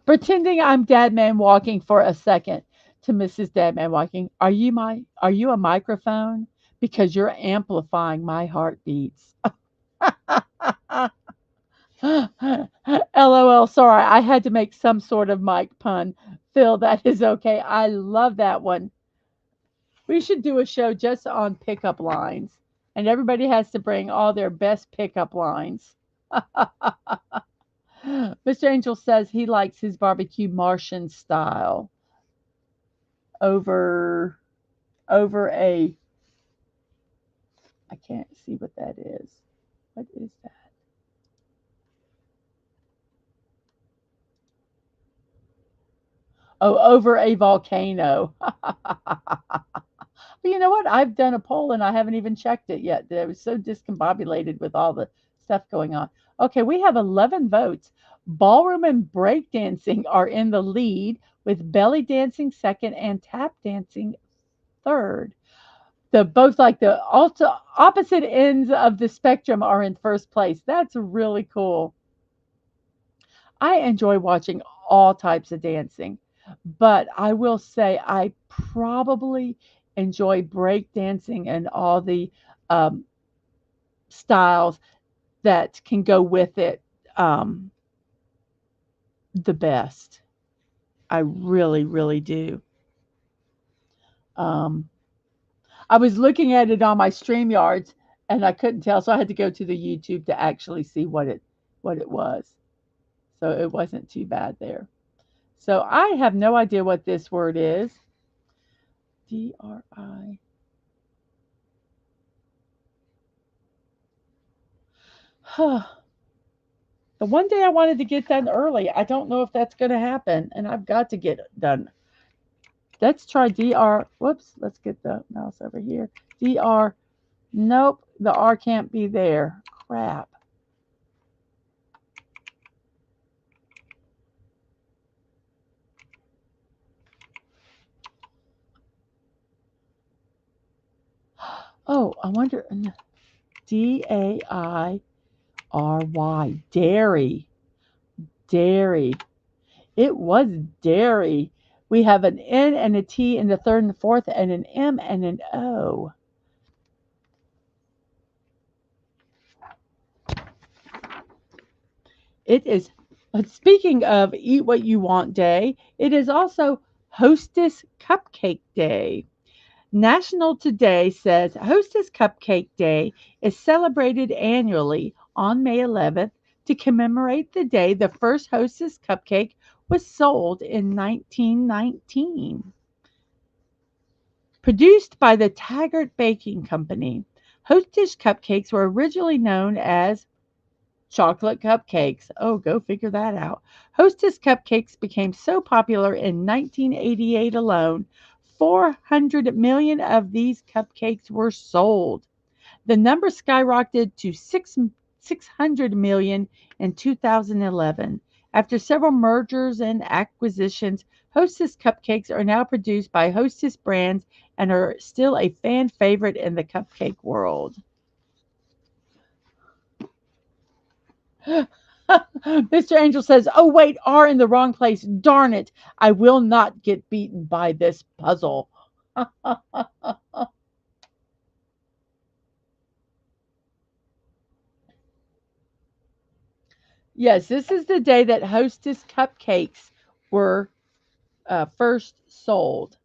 Pretending I'm Dadman walking for a second to Mrs. Dadman walking. Are you a microphone? Because you're amplifying my heartbeats. LOL, sorry, I had to make some sort of mic pun. Phil, that is okay. I love that one. We should do a show just on pickup lines, and everybody has to bring all their best pickup lines. Mr. Angel says he likes his barbecue Martian style over a I can't see what that is. What is that? Oh, over a volcano. But you know what? I've done a poll and I haven't even checked it yet. I was so discombobulated with all the stuff going on. Okay, we have 11 votes. Ballroom and breakdancing are in the lead, with belly dancing second and tap dancing third. the both like the opposite ends of the spectrum are in first place. That's really cool. I enjoy watching all types of dancing, but I will say I probably enjoy break dancing and all the um, styles that can go with it um, the best. I really, really do. Um, I was looking at it on my StreamYards and I couldn't tell, so I had to go to the YouTube to actually see what it was. So it wasn't too bad there. So I have no idea what this word is. DRI. The one day I wanted to get done early. I don't know if that's going to happen, and I've got to get it done. Let's try DR. Whoops, let's get the mouse over here. DR. Nope, the R can't be there. Crap. Oh, I wonder. DAIRY. Dairy. Dairy. It was dairy. We have an N and a T in the third and the fourth, and an M and an O. It is, speaking of Eat What You Want Day, it is also Hostess Cupcake Day. National Today says Hostess Cupcake Day is celebrated annually on May 11th to commemorate the day the first Hostess cupcake was sold in 1919. Produced by the Taggart Baking Company, Hostess cupcakes were originally known as chocolate cupcakes. Oh, go figure that out. Hostess cupcakes became so popular in 1988 alone, 400 million of these cupcakes were sold. The number skyrocketed to 600 million in 2011. After several mergers and acquisitions, Hostess cupcakes are now produced by Hostess brands and are still a fan favorite in the cupcake world. Mr. Angel says, "Oh, wait, R in the wrong place. Darn it. I will not get beaten by this puzzle." Yes, this is the day that Hostess cupcakes were first sold.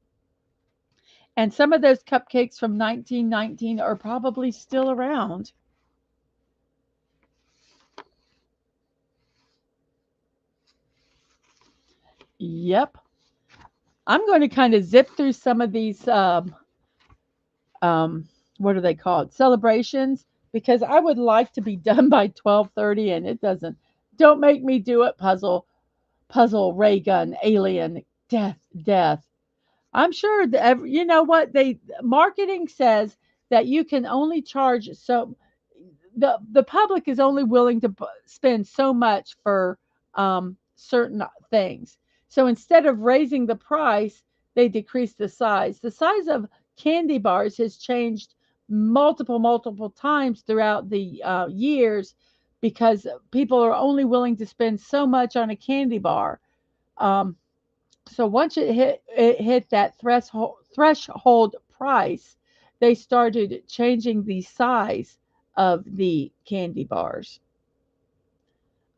And some of those cupcakes from 1919 are probably still around. Yep. I'm going to kind of zip through some of these um, what are they called? Celebrations, because I would like to be done by 12:30 and it doesn't. Don't make me do it. Puzzle, ray gun, alien, death. I'm sure that you know what they marketing says that you can only charge so the public is only willing to spend so much for certain things. So instead of raising the price, they decrease the size. The size of candy bars has changed multiple times throughout the years because people are only willing to spend so much on a candy bar. Um, so once it hit that threshold price, they started changing the size of the candy bars.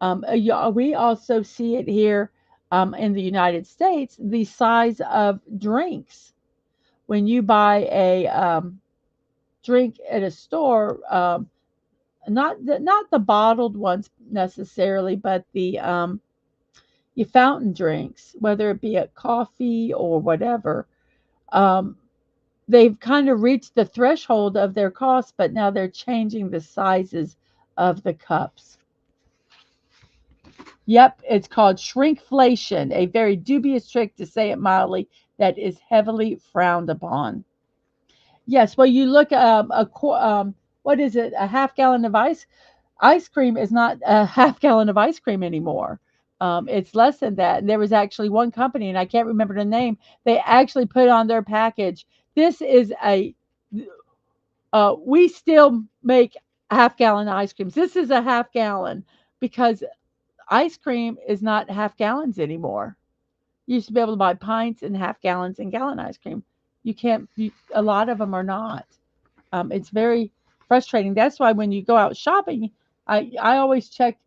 Yeah, we also see it here in the United States, the size of drinks. When you buy a drink at a store, not the bottled ones necessarily, but the your fountain drinks, whether it be a coffee or whatever, um, they've kind of reached the threshold of their cost, but now they're changing the sizes of the cups. Yep, it's called shrinkflation, a very dubious trick, to say it mildly, that is heavily frowned upon. Yes, well, you look what is it? A half gallon of ice cream is not a half gallon of ice cream anymore. It's less than that. And there was actually one company, and I can't remember the name. They actually put on their package, "This is a We still make half-gallon ice creams. This is a half gallon because ice cream is not half gallons anymore. You used to be able to buy pints and half gallons and gallon ice cream. You can't. A lot of them are not. It's very frustrating. That's why when you go out shopping, I always check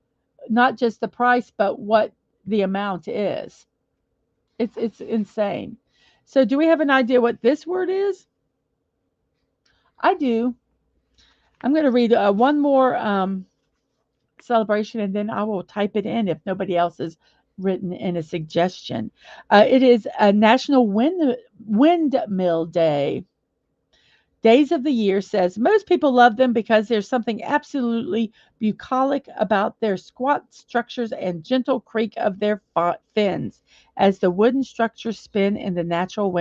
not just the price but what the amount is. It's insane. So do we have an idea what this word is? I do. I'm going to read one more celebration and then I will type it in if nobody else has written in a suggestion. It is a National Windmill Day. Days of the Year says most people love them because there's something absolutely bucolic about their squat structures and gentle creak of their fins as the wooden structures spin in the natural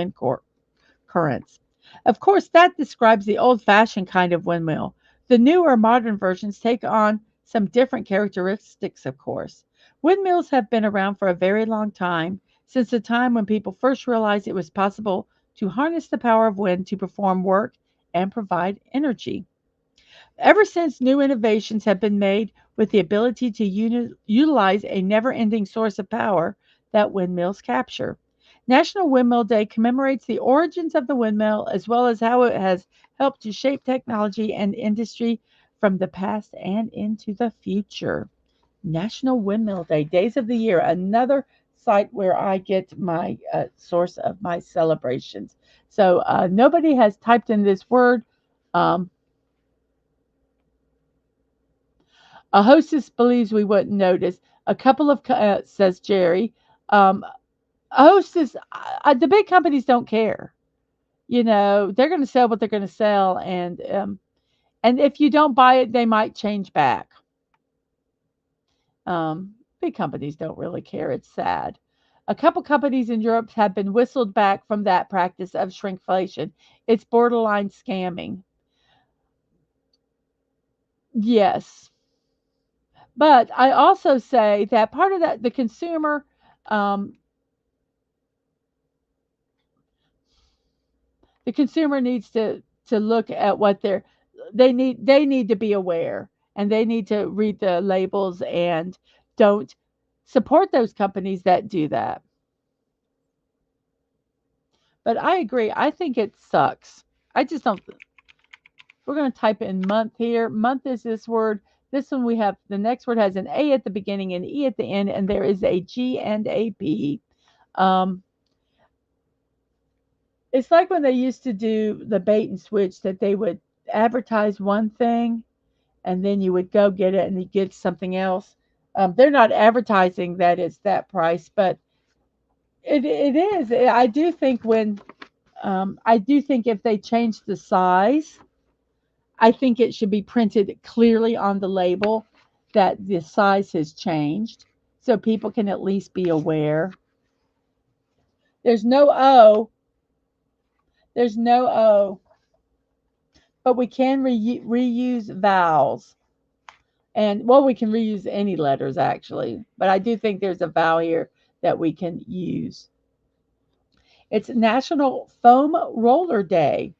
currents. Of course, that describes the old fashioned kind of windmill. The newer modern versions take on some different characteristics, of course. Windmills have been around for a very long time, since the time when people first realized it was possible to harness the power of wind to perform work and provide energy. Ever since new innovations have been made with the ability to utilize a never ending source of power that windmills capture. National Windmill Day commemorates the origins of the windmill as well as how it has helped to shape technology and industry from the past and into the future. National Windmill Day, days of the year, another site where I get my source of my celebrations. So nobody has typed in this word. Um, A hostess believes we wouldn't notice. A couple of, says Jerry. A hostess, the big companies don't care. You know, they're going to sell what they're going to sell, and if you don't buy it, they might change back. Big companies don't really care. It's sad. A couple companies in Europe have been whistled back from that practice of shrinkflation. It's borderline scamming. Yes, but I also say that part of that um, the consumer needs to look at what they need to be aware and they need to read the labels and don't support those companies that do that. But I agree. I think it sucks. I just don't. We're going to type in month here. Month is this word. This one we have the next word has an A at the beginning and E at the end, and there is a G and a P. Um, it's like when they used to do the bait and switch that they would advertise one thing and then you would go get it and you get something else. They're not advertising that it's that price, but it is. I do think if they change the size, I think it should be printed clearly on the label that the size has changed so people can at least be aware. There's no O. There's no O, but we can reuse vowels. And well, we can reuse any letters actually, but I do think there's a vowel here that we can use. It's National Foam Roller Day.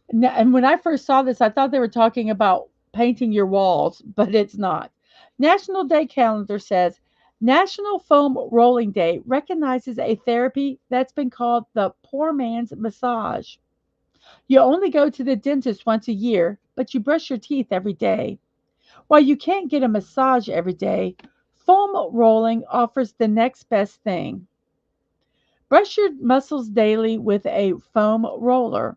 And when I first saw this, I thought they were talking about painting your walls, but it's not. National Day calendar says National Foam Rolling Day recognizes a therapy that's been called the poor man's massage. You only go to the dentist once a year, but you brush your teeth every day. While you can't get a massage every day, foam rolling offers the next best thing. Brush your muscles daily with a foam roller.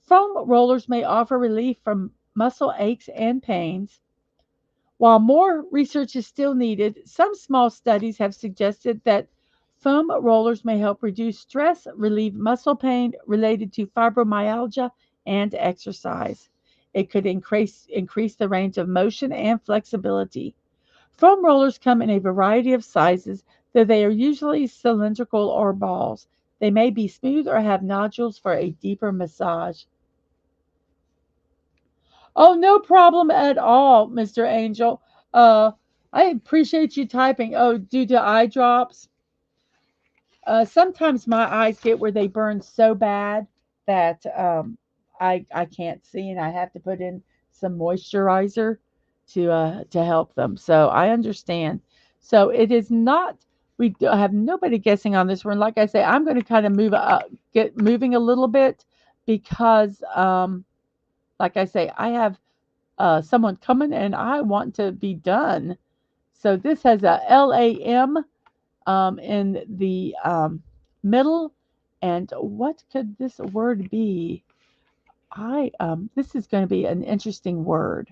Foam rollers may offer relief from muscle aches and pains. While more research is still needed, some small studies have suggested that foam rollers may help reduce stress, relieve muscle pain related to fibromyalgia, and exercise. It could increase the range of motion and flexibility. Foam rollers come in a variety of sizes, though they are usually cylindrical or balls. They may be smooth or have nodules for a deeper massage. Oh, no problem at all, Mr. Angel. Uh, I appreciate you typing. Oh, due to eye drops. Sometimes my eyes get where they burn so bad that I can't see, and I have to put in some moisturizer to help them. So I understand. So it is not. Have nobody guessing on this one. Like I say, I'm going to kind of get moving a little bit because, like I say, I have someone coming and I want to be done. So this has a LAM in the middle. And what could this word be? This is going to be an interesting word.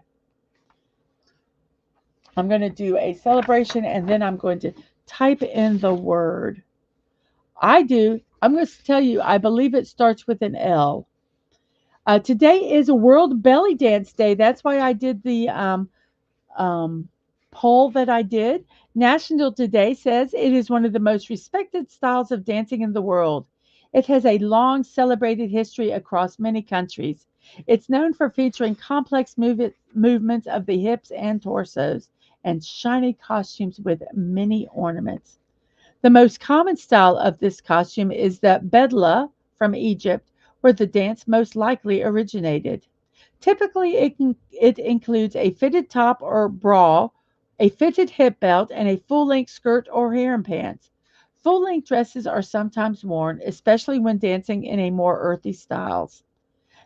I'm going to do a celebration and then I'm going to type in the word. I'm going to tell you, I believe it starts with an L. Today is World Belly Dance Day. That's why I did the um, poll that I did. National Today says it is one of the most respected styles of dancing in the world. It has a long celebrated history across many countries. It's known for featuring complex movements of the hips and torsos and shiny costumes with many ornaments. The most common style of this costume is the bedla from Egypt, where the dance most likely originated. Typically, it includes a fitted top or bra, a fitted hip belt, and a full length skirt or harem pants. Full length dresses are sometimes worn, especially when dancing in a more earthy styles.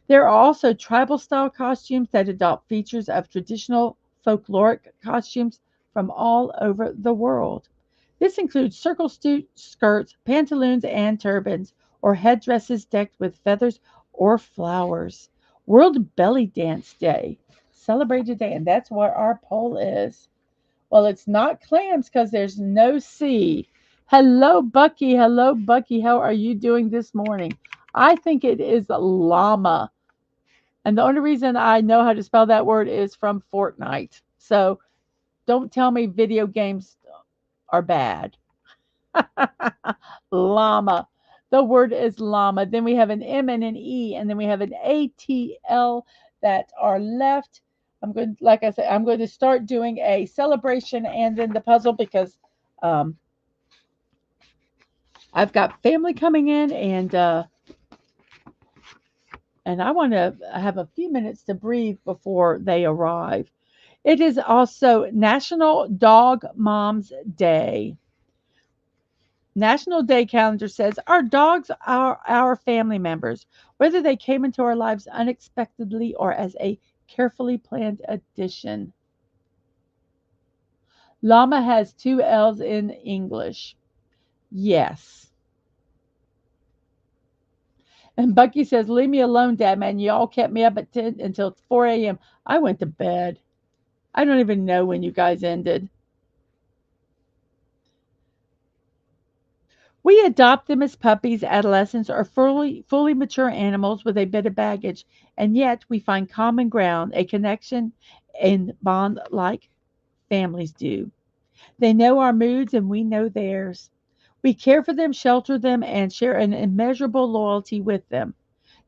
There are also tribal style costumes that adopt features of traditional folkloric costumes from all over the world. This includes circle skirts, pantaloons, and turbans, or headdresses decked with feathers or flowers. World Belly Dance Day, celebrated day, and that's what our poll is. Well, it's not clams because there's no C. Hello, Bucky. Hello, Bucky. How are you doing this morning? I think it is llama. And the only reason I know how to spell that word is from Fortnite. So don't tell me video games are bad. Llama. The word is llama. Then we have an M and an E, and then we have an ATL that are left. Like I said, I'm going to start doing a celebration and then the puzzle because um, I've got family coming in and I want to have a few minutes to breathe before they arrive. It is also National Dog Moms Day. National Day calendar says our dogs are our family members, whether they came into our lives unexpectedly or as a carefully planned addition. Llama has two L's in English. Yes. And Bucky says, leave me alone, Dad, man. You all kept me up at 10 until 4 a.m. I went to bed. I don't even know when you guys ended. We adopt them as puppies, adolescents, or fully mature animals with a bit of baggage, and yet we find common ground, a connection, and bond like families do. They know our moods and we know theirs. We care for them, shelter them, and share an immeasurable loyalty with them.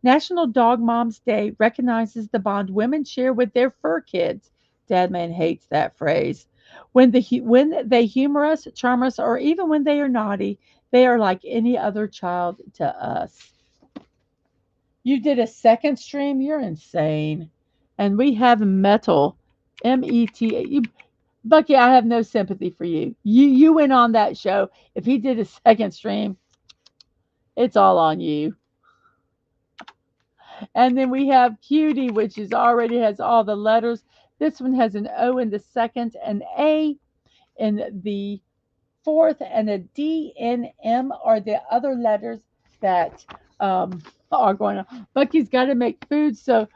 National Dog Moms Day recognizes the bond women share with their fur kids. Dadman hates that phrase. When they humor us, charm us, or even when they are naughty, they are like any other child to us. You did a second stream? You're insane. And we have Metal, MET. Bucky, I have no sympathy for you. You went on that show. If he did a second stream, it's all on you. And then we have Cutie, which is already has all the letters. This one has an O in the second, an A in the fourth, and a D and M are the other letters that are going on. Bucky's got to make food, so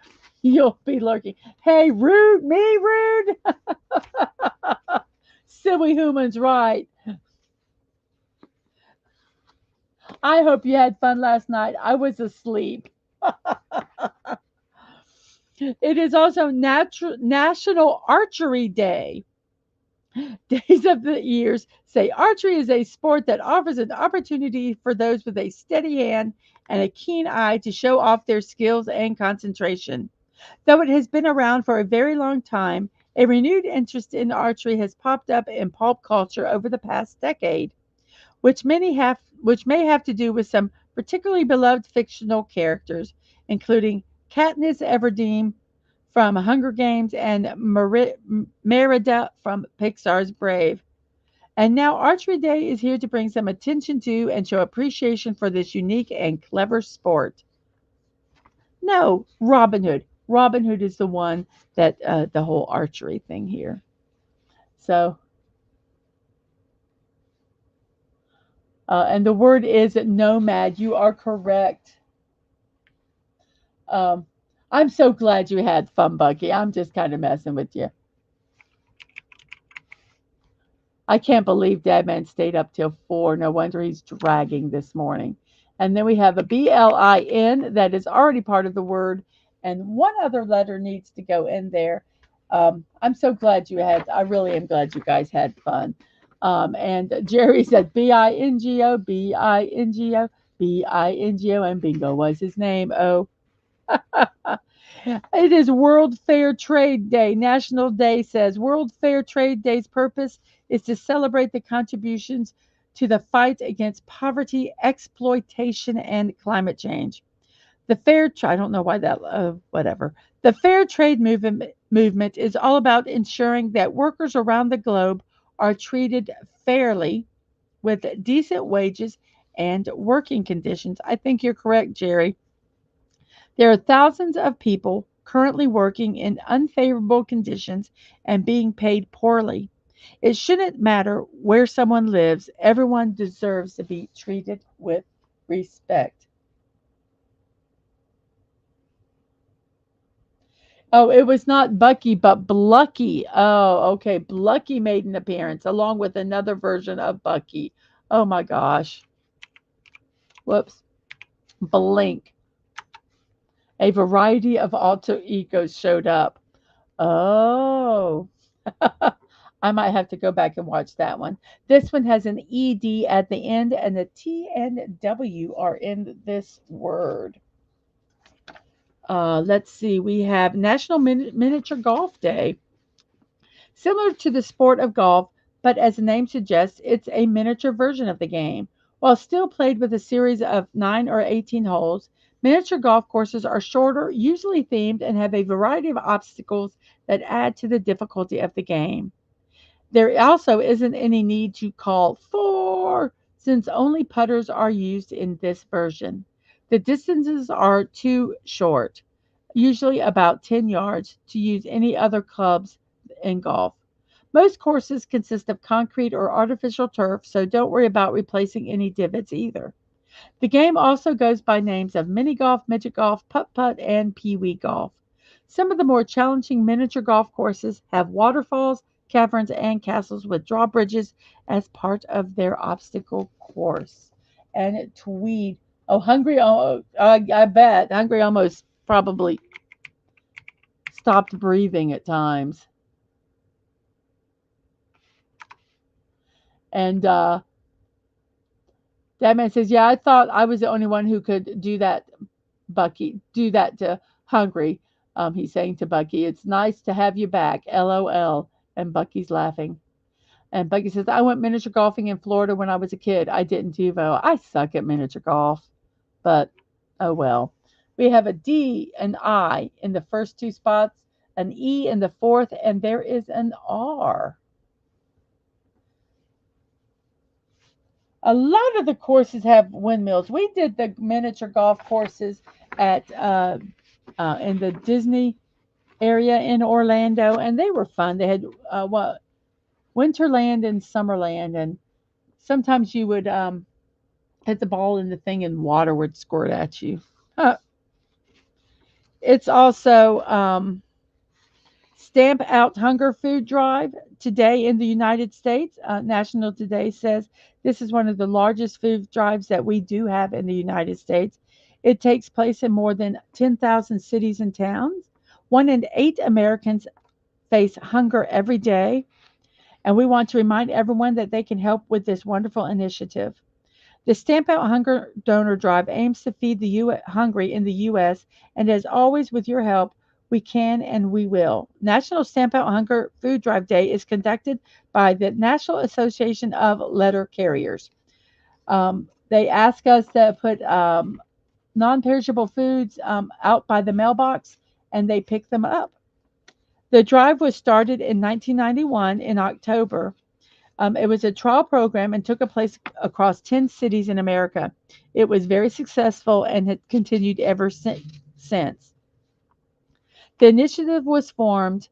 you'll be lurking. Hey, rude, me rude. Silly humans, right? I hope you had fun last night. I was asleep. It is also National Archery Day. Days of the years say archery is a sport that offers an opportunity for those with a steady hand and a keen eye to show off their skills and concentration. Though it has been around for a very long time, a renewed interest in archery has popped up in pulp culture over the past decade, which may have to do with some particularly beloved fictional characters, including Katniss Everdeen from Hunger Games, and Merida from Pixar's Brave. And now Archery Day is here to bring some attention to and show appreciation for this unique and clever sport. No, Robin Hood. Robin Hood is the one that the whole archery thing here. So, and the word is nomad. You are correct. Um, I'm so glad you had fun, Bucky. I'm just kind of messing with you. I can't believe Dadman stayed up till 4. No wonder he's dragging this morning. And then we have a BLIN that is already part of the word, and one other letter needs to go in there. I'm so glad you had, I really am glad you guys had fun. And Jerry said BINGO, BINGO, BINGO, and bingo was his name. Oh, it is World Fair Trade Day. National Day says World Fair Trade Day's purpose is to celebrate the contributions to the fight against poverty, exploitation, and climate change. The fair, I don't know why that, whatever. The fair trade movement is all about ensuring that workers around the globe are treated fairly with decent wages and working conditions. I think you're correct, Jerry. There are thousands of people currently working in unfavorable conditions and being paid poorly. It shouldn't matter where someone lives, everyone deserves to be treated with respect. Oh, it was not Bucky, but Blucky. Oh, okay. Blucky made an appearance along with another version of Bucky. Oh my gosh. Whoops. Blink. A variety of alter egos showed up. Oh. I might have to go back and watch that one. This one has an ED at the end, and the T and W are in this word. Let's see. We have National Miniature Golf Day. Similar to the sport of golf, but as the name suggests, it's a miniature version of the game. While still played with a series of 9 or 18 holes, miniature golf courses are shorter, usually themed, and have a variety of obstacles that add to the difficulty of the game. There also isn't any need to call for, since only putters are used in this version. The distances are too short, usually about 10 yards, to use any other clubs in golf. Most courses consist of concrete or artificial turf, so don't worry about replacing any divots either. The game also goes by names of mini golf, midget golf, putt putt, and pee wee golf. Some of the more challenging miniature golf courses have waterfalls, caverns, and castles with drawbridges as part of their obstacle course. And Tweed, oh, Hungry, oh, I bet Hungry almost probably stopped breathing at times. And that man says, "Yeah, I thought I was the only one who could do that, Bucky. Do that to Hungry." He's saying to Bucky, "It's nice to have you back. LOL." And Bucky's laughing. And Bucky says, "I went miniature golfing in Florida when I was a kid. I didn't TiVo. I suck at miniature golf, but oh well." We have a D, an I in the first two spots, an E in the fourth, and there is an R. A lot of the courses have windmills. We did the miniature golf courses at in the Disney area in Orlando, and they were fun. They had what Winterland and Summerland, and sometimes you would hit the ball in the thing, and water would squirt at you. Uh, it's also Stamp Out Hunger Food Drive today in the United States. National Today says this is one of the largest food drives that we do have in the United States. It takes place in more than 10,000 cities and towns. 1 in 8 Americans face hunger every day, and we want to remind everyone that they can help with this wonderful initiative. The Stamp Out Hunger Donor Drive aims to feed the hungry in the U.S., and as always, with your help, we can and we will. National Stamp Out Hunger Food Drive Day is conducted by the National Association of Letter Carriers. They ask us to put non-perishable foods out by the mailbox, and they pick them up. The drive was started in 1991 in October. It was a trial program and took place across 10 cities in America. It was very successful and had continued ever since. The initiative was formed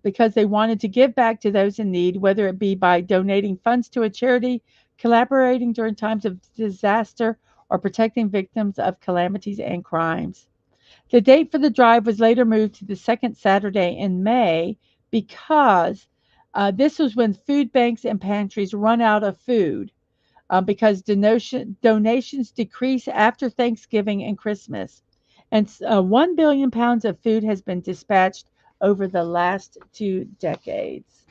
because they wanted to give back to those in need, whether it be by donating funds to a charity, collaborating during times of disaster, or protecting victims of calamities and crimes. The date for the drive was later moved to the second Saturday in May because this was when food banks and pantries run out of food because donations decrease after Thanksgiving and Christmas. And 1 billion pounds of food has been dispatched over the last 2 decades.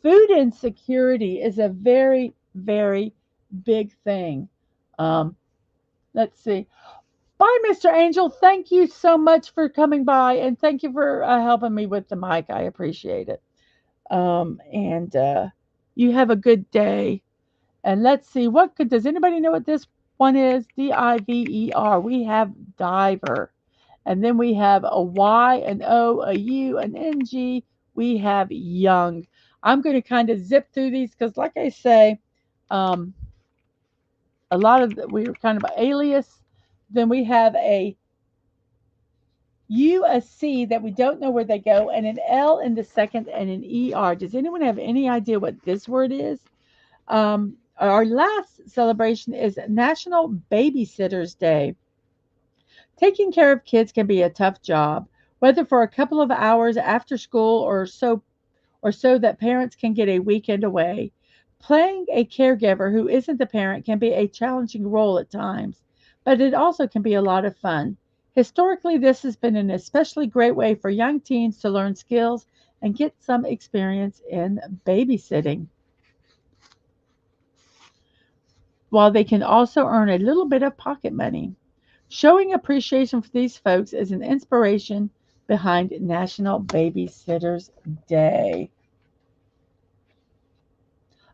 Food insecurity is a very, very big thing. Um, let's see. Bye, Mr. Angel. Thank you so much for coming by, and thank you for helping me with the mic. I appreciate it. And you have a good day. And let's see, does anybody know what this one is? Diver. We have diver. And then we have a Y, an O, a U, an NG. We have young. I'm going to kind of zip through these because, like I say, um, we were kind of alias. Then we have a U, a C that we don't know where they go, and an L in the second, and an ER. Does anyone have any idea what this word is? Our last celebration is National Babysitters Day. Taking care of kids can be a tough job, whether for a couple of hours after school or so that parents can get a weekend away. Playing a caregiver who isn't the parent can be a challenging role at times, but it also can be a lot of fun. Historically, this has been an especially great way for young teens to learn skills and get some experience in babysitting, while they can also earn a little bit of pocket money. Showing appreciation for these folks is an inspiration behind National Babysitters Day.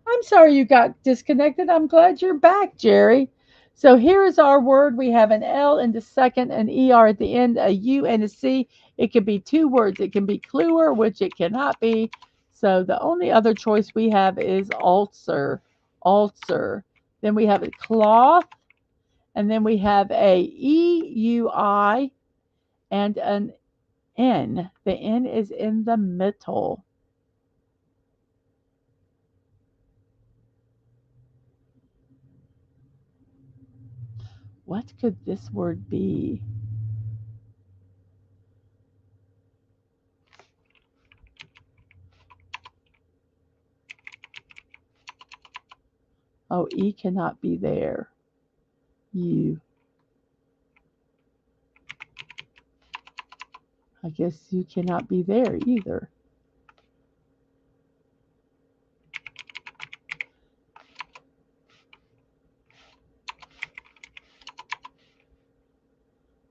I'm sorry you got disconnected. I'm glad you're back, Jerry. So here is our word. We have an L in the second, an ER at the end, a U and a C. It can be two words. It can be cluer, which it cannot be. So the only other choice we have is ulcer. Ulcer. Then we have a cloth, and then we have a EUI and an N. The N is in the middle. What could this word be? Oh, E cannot be there. U. I guess you cannot be there either.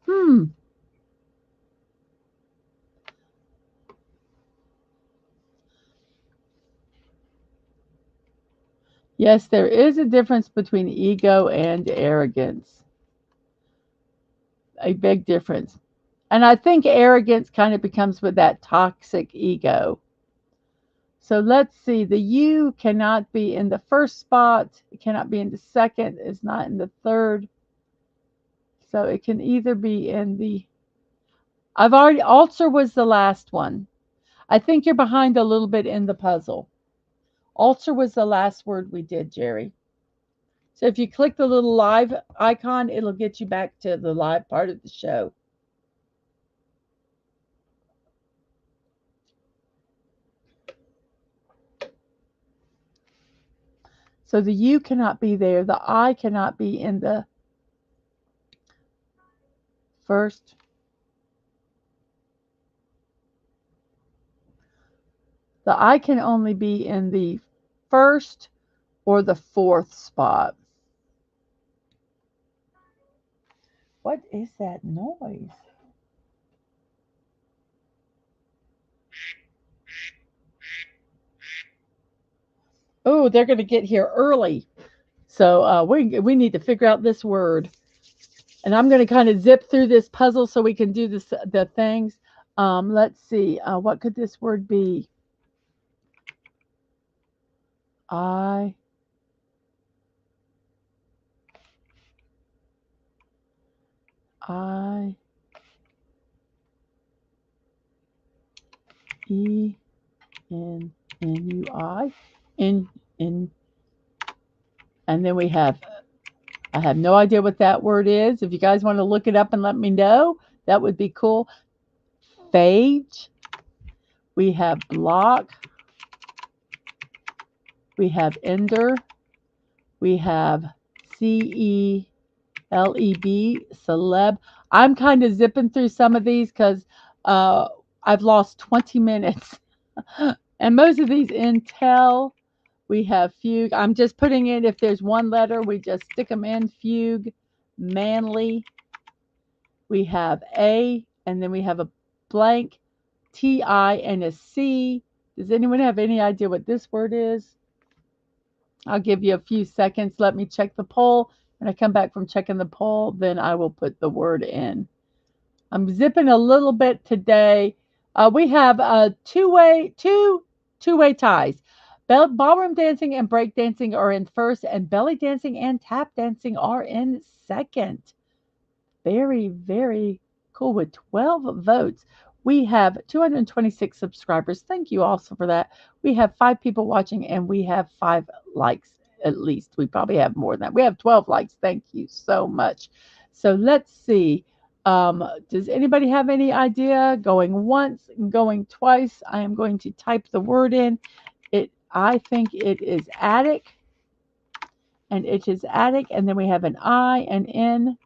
Hmm. Yes, there is a difference between ego and arrogance. A big difference. And I think arrogance kind of becomes with that toxic ego. So let's see. The U cannot be in the first spot. It cannot be in the second. It's not in the third. So it can either be in the. Ulcer was the last one. I think you're behind a little bit in the puzzle. Ulcer was the last word we did, Jerry. So if you click the little live icon, it'll get you back to the live part of the show. So the U cannot be there. The I cannot be in the first. The I can only be in the first or the fourth spot. What is that noise? Oh, they're going to get here early. So we need to figure out this word. And I'm going to kind of zip through this puzzle so we can do the things. Let's see. What could this word be? I I E N in in and then we have I have no idea what that word is. If you guys want to look it up and let me know, that would be cool. Phage. We have block. We have ender. We have CELEB, celeb. I'm kind of zipping through some of these because uh, I've lost 20 minutes. And most of these intel, we have fugue. I'm just putting in, if there's one letter, we just stick them in. Fugue, manly. We have A, and then we have a blank, TI, and a C. Does anyone have any idea what this word is? I'll give you a few seconds. Let me check the poll. When I come back from checking the poll, then I will put the word in. I'm zipping a little bit today. We have two-way ties. Ballroom dancing and break dancing are in first, and belly dancing and tap dancing are in second. Very, very cool with 12 votes. We have 226 subscribers. Thank you also for that. We have 5 people watching and we have 5 likes at least. We probably have more than that. We have 12 likes. Thank you so much. So let's see. Does anybody have any idea? Going once and going twice. I am going to type the word in. I think it is attic. And it is attic. And then we have an I, an N,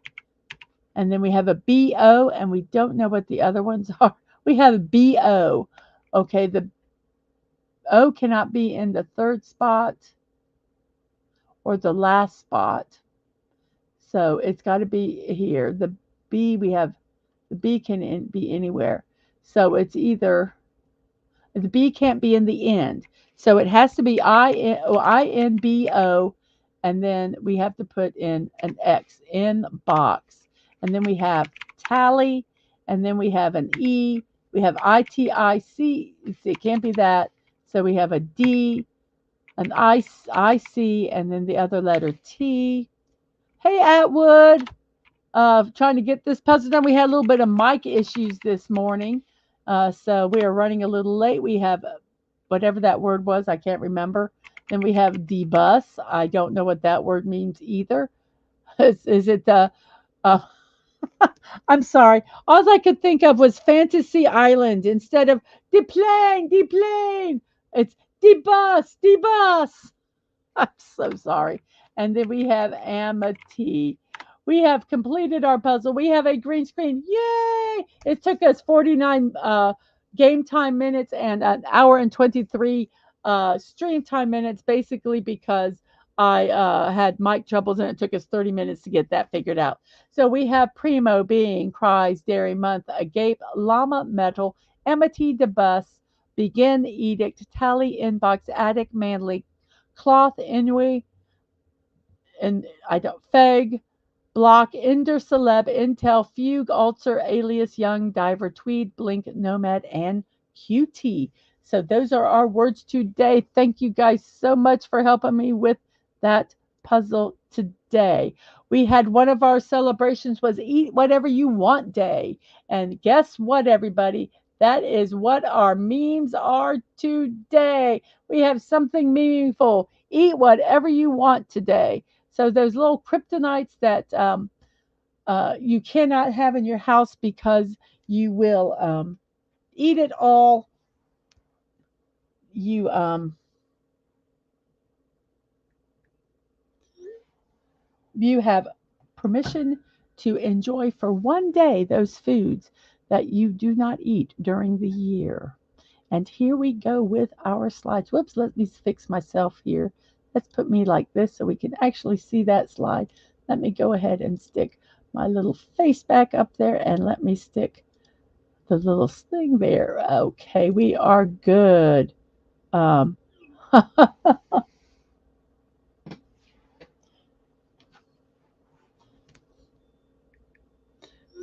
and then we have a BO, and we don't know what the other ones are. We have a BO. Okay, the O cannot be in the third spot or the last spot. So it's got to be here. The B, we have the B can be anywhere. So it's either the B can't be in the end. So it has to be INBO, and then we have to put in an X in box. And then we have tally, and then we have an E. We have ITIC. It can't be that. So we have a D, an IC, and then the other letter T. Hey, Atwood. Trying to get this puzzle done. We had a little bit of mic issues this morning. So we are running a little late. We have whatever that word was, I can't remember. Then we have debus. I don't know what that word means either. Is it the? Uh, I'm sorry. All I could think of was Fantasy Island instead of deplane, deplane. It's debus, debus. I'm so sorry. And then we have Amity. We have completed our puzzle. We have a green screen. Yay! It took us 49 game time minutes and an hour and 23 stream time minutes, basically because I had mic troubles and it took us 30 minutes to get that figured out. So we have Primo being Cries, Dairy Month, Agape, Llama Metal, Amity de Bus, Begin Edict, Tally Inbox, Attic Manly, Cloth Inui, and I don't Feg, Block, Ender Celeb, Intel, Fugue, Alter, Alias, Young, Diver, Tweed, Blink, Nomad, and QT. So those are our words today. Thank you guys so much for helping me with that puzzle today. We had one of our celebrations was Eat Whatever You Want Day. And guess what, everybody? That is what our memes are today. We have something meaningful. Eat whatever you want today. So those little kryptonites that you cannot have in your house because you will eat it all. You have permission to enjoy for one day those foods that you do not eat during the year. And here we go with our slides. Whoops, let me fix myself here. Let's put me like this so we can actually see that slide. Let me go ahead and stick my little face back up there and let me stick the little thing there. Okay, we are good. Um,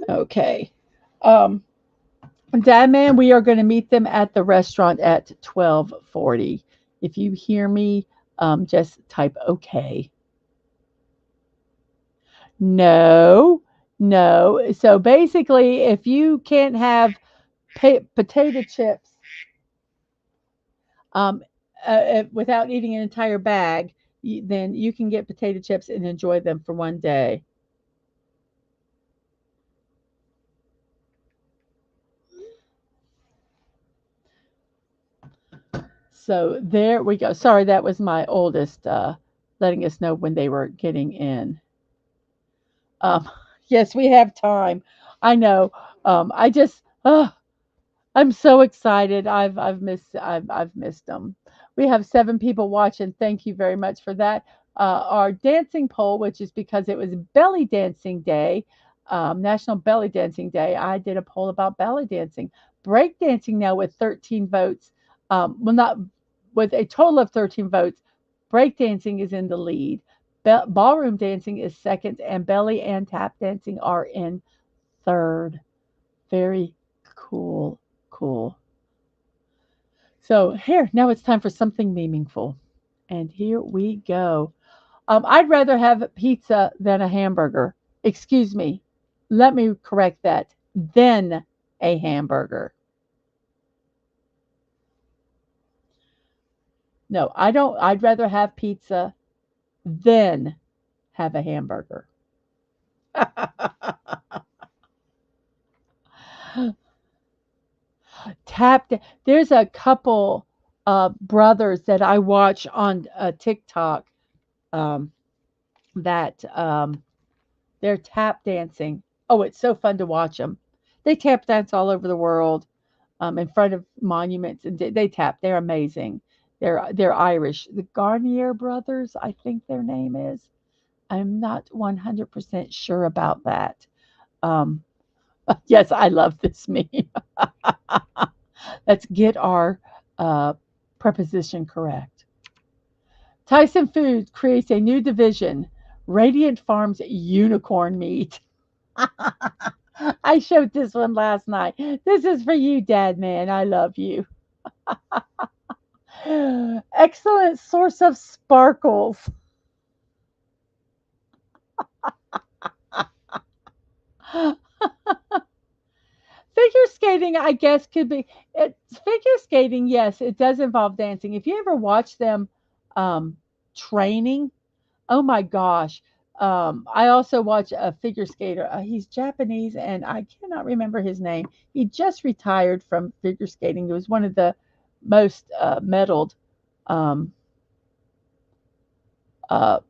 Okay. Um, Dad man, we are going to meet them at the restaurant at 12:40. If you hear me, just type okay. No, no. So basically, if you can't have potato chips um, without eating an entire bag, then you can get potato chips and enjoy them for one day. So there we go. Sorry, that was my oldest letting us know when they were getting in. Um, yes, we have time. I know. I just, I'm so excited. I've missed them. We have 7 people watching. Thank you very much for that. Our dancing poll, which is because it was Belly Dancing Day, National Belly Dancing Day. I did a poll about belly dancing, break dancing now with 13 votes. Well, not with a total of 13 votes. Break dancing is in the lead. Ballroom dancing is second, and belly and tap dancing are in third. Very cool, cool. So here, now it's time for something meaningful. And here we go. I'd rather have pizza than a hamburger. Excuse me. Let me correct that. Then a hamburger. No, I don't. I'd rather have pizza than have a hamburger. There's a couple brothers that I watch on TikTok um, that they're tap dancing. Oh, it's so fun to watch them. They tap dance all over the world in front of monuments, and they tap. They're amazing. They're Irish. The Garnier brothers, I think their name is. I'm not 100% sure about that. Um, yes, I love this meme. Let's get our uh, preposition correct. Tyson Foods creates a new division, Radiant Farms Unicorn Meat. I showed this one last night. This is for you, Dad man. I love you. Excellent source of sparkles. Figure skating, I guess, could be. Figure skating, yes, it does involve dancing. If you ever watch them um, training, oh my gosh. I also watch a figure skater. He's Japanese and I cannot remember his name. He just retired from figure skating. He was one of the most medaled um, uh,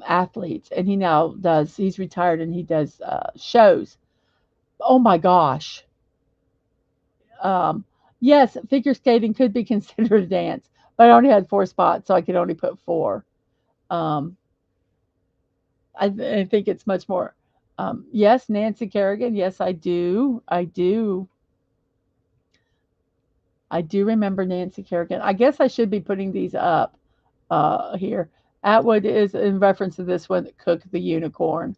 athletes. And he's retired and he does shows. Oh my gosh. Um, yes, figure skating could be considered a dance, but I only had 4 spots, so I could only put 4. Um, I think it's much more. Yes, Nancy Kerrigan. Yes, I do. I do remember Nancy Kerrigan. I guess I should be putting these up here. Atwood is in reference to this one, Cook the Unicorn.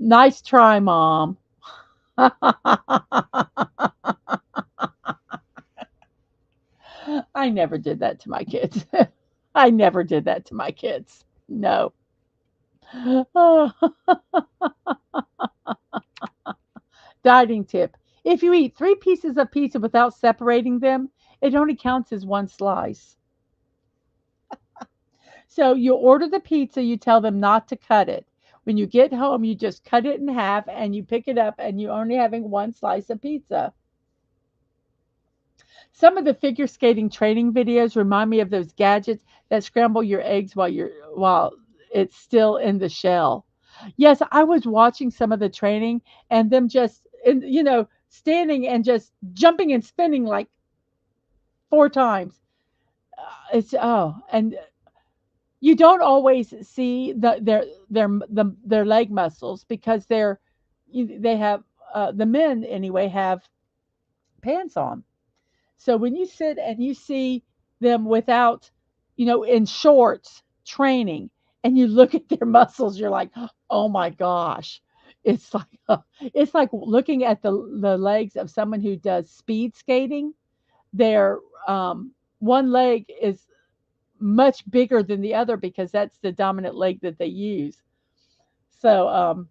Nice try, Mom. I never did that to my kids. I never did that to my kids. No. Dieting tip. If you eat 3 pieces of pizza without separating them, it only counts as one slice. So you order the pizza, you tell them not to cut it. When you get home, you just cut it in half and you pick it up and you're only having one slice of pizza. Some of the figure skating training videos remind me of those gadgets that scramble your eggs while it's still in the shell. Yes, I was watching some of the training and them just standing and just jumping and spinning like 4 times. It's and you don't always see their leg muscles because they have the men anyway have pants on. So when you sit and you see them without, in shorts training, and you look at their muscles, you're like, "Oh my gosh." It's like it's like looking at the legs of someone who does speed skating. Their one leg is much bigger than the other because that's the dominant leg that they use. So